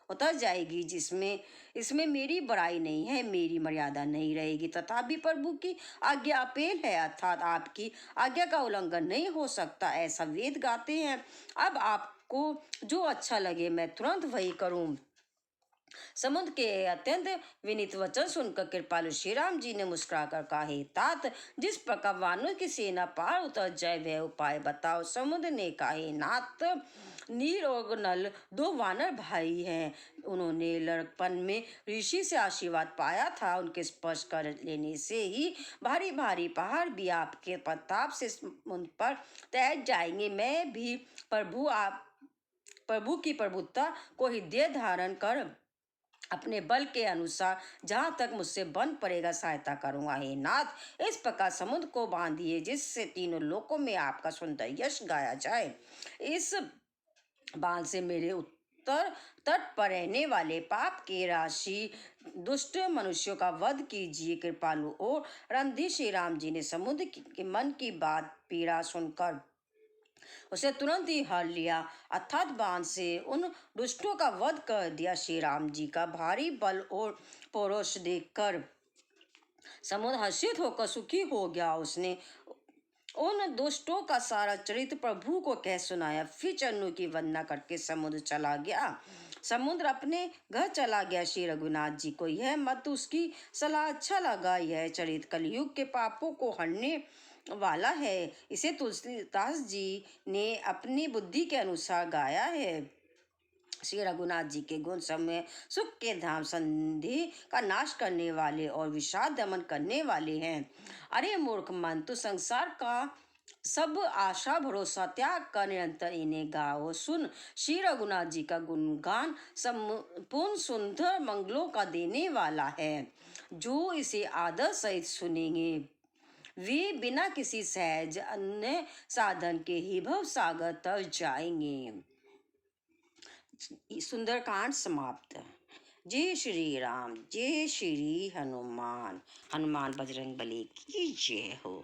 उतर जाएगी, जिसमें इसमें मेरी बड़ाई नहीं है, मेरी मर्यादा नहीं रहेगी। तथापि प्रभु की आज्ञा अपेल है, अर्थात आपकी आज्ञा का उल्लंघन नहीं हो सकता, ऐसा वेद गाते हैं। अब आपको जो अच्छा लगे मैं तुरंत वही करूं। समुद्र के अत्यंत विनीत वचन सुनकर कृपालु श्री राम जी ने मुस्कुराकर कहा, हे तात, जिस प्रकार वानरों की सेना पार उतर जाए वह उपाय बताओ। समुद्र ने कहा, हे नाथ, नील और नल 2 वानर भाई हैं। उन्होंने लड़कपन में ऋषि से आशीर्वाद पाया था। उनके स्पर्श कर लेने से ही भारी भारी पहाड़ भी आपके प्रताप से उन पर तैर जाएंगे। मैं भी प्रभु की प्रभुता को हृदय धारण कर अपने बल के अनुसार जहां तक मुझसे बन पड़ेगा सहायता करूंगा। हे नाथ, इस प्रकार समुद्र को बांधिए, जिससे तीनों लोकों में आपका सुंदर यश गाया जाए। इस बांध से मेरे उत्तर तट पर रहने वाले पाप के राशि दुष्ट मनुष्यों का वध कीजिए। कृपालु और रणधीर श्री राम जी ने समुद्र के मन की बात पीड़ा सुनकर उसे तुरंत ही हर लिया, अर्थात बाण से उन दुष्टों का वध कर दिया। श्री राम जी का भारी बल और पौरुष देखकर समुद्र हर्षित होकर सुखी हो गया। उसने उन दुष्टों का सारा चरित्र प्रभु को कह सुनाया। फिर चरणों की वंदना करके समुद्र चला गया। समुद्र अपने घर चला गया। श्री रघुनाथ जी को यह मत उसकी सलाह अच्छा लगा। यह चरित्र कलयुग के पापों को हरने वाला है। इसे तुलसीदास जी ने अपनी बुद्धि के अनुसार गाया है। श्री रघुनाथ जी के गुण समय सुख के धाम, संधि का नाश करने वाले और विषाद दमन करने वाले हैं। अरे मूर्ख मन, तू संसार का सब आशा भरोसा त्याग कर निरंतर इन्हें गाओ सुन। श्री रघुनाथ जी का गुणगान संपूर्ण सुंदर मंगलों का देने वाला है। जो इसे आदर सहित सुनेंगे वे बिना किसी सहज अन्य साधन के ही भव सागर तर जाएंगे। सुंदरकांड समाप्त। जय श्री राम, जय श्री हनुमान। हनुमान बजरंग बली की जय हो।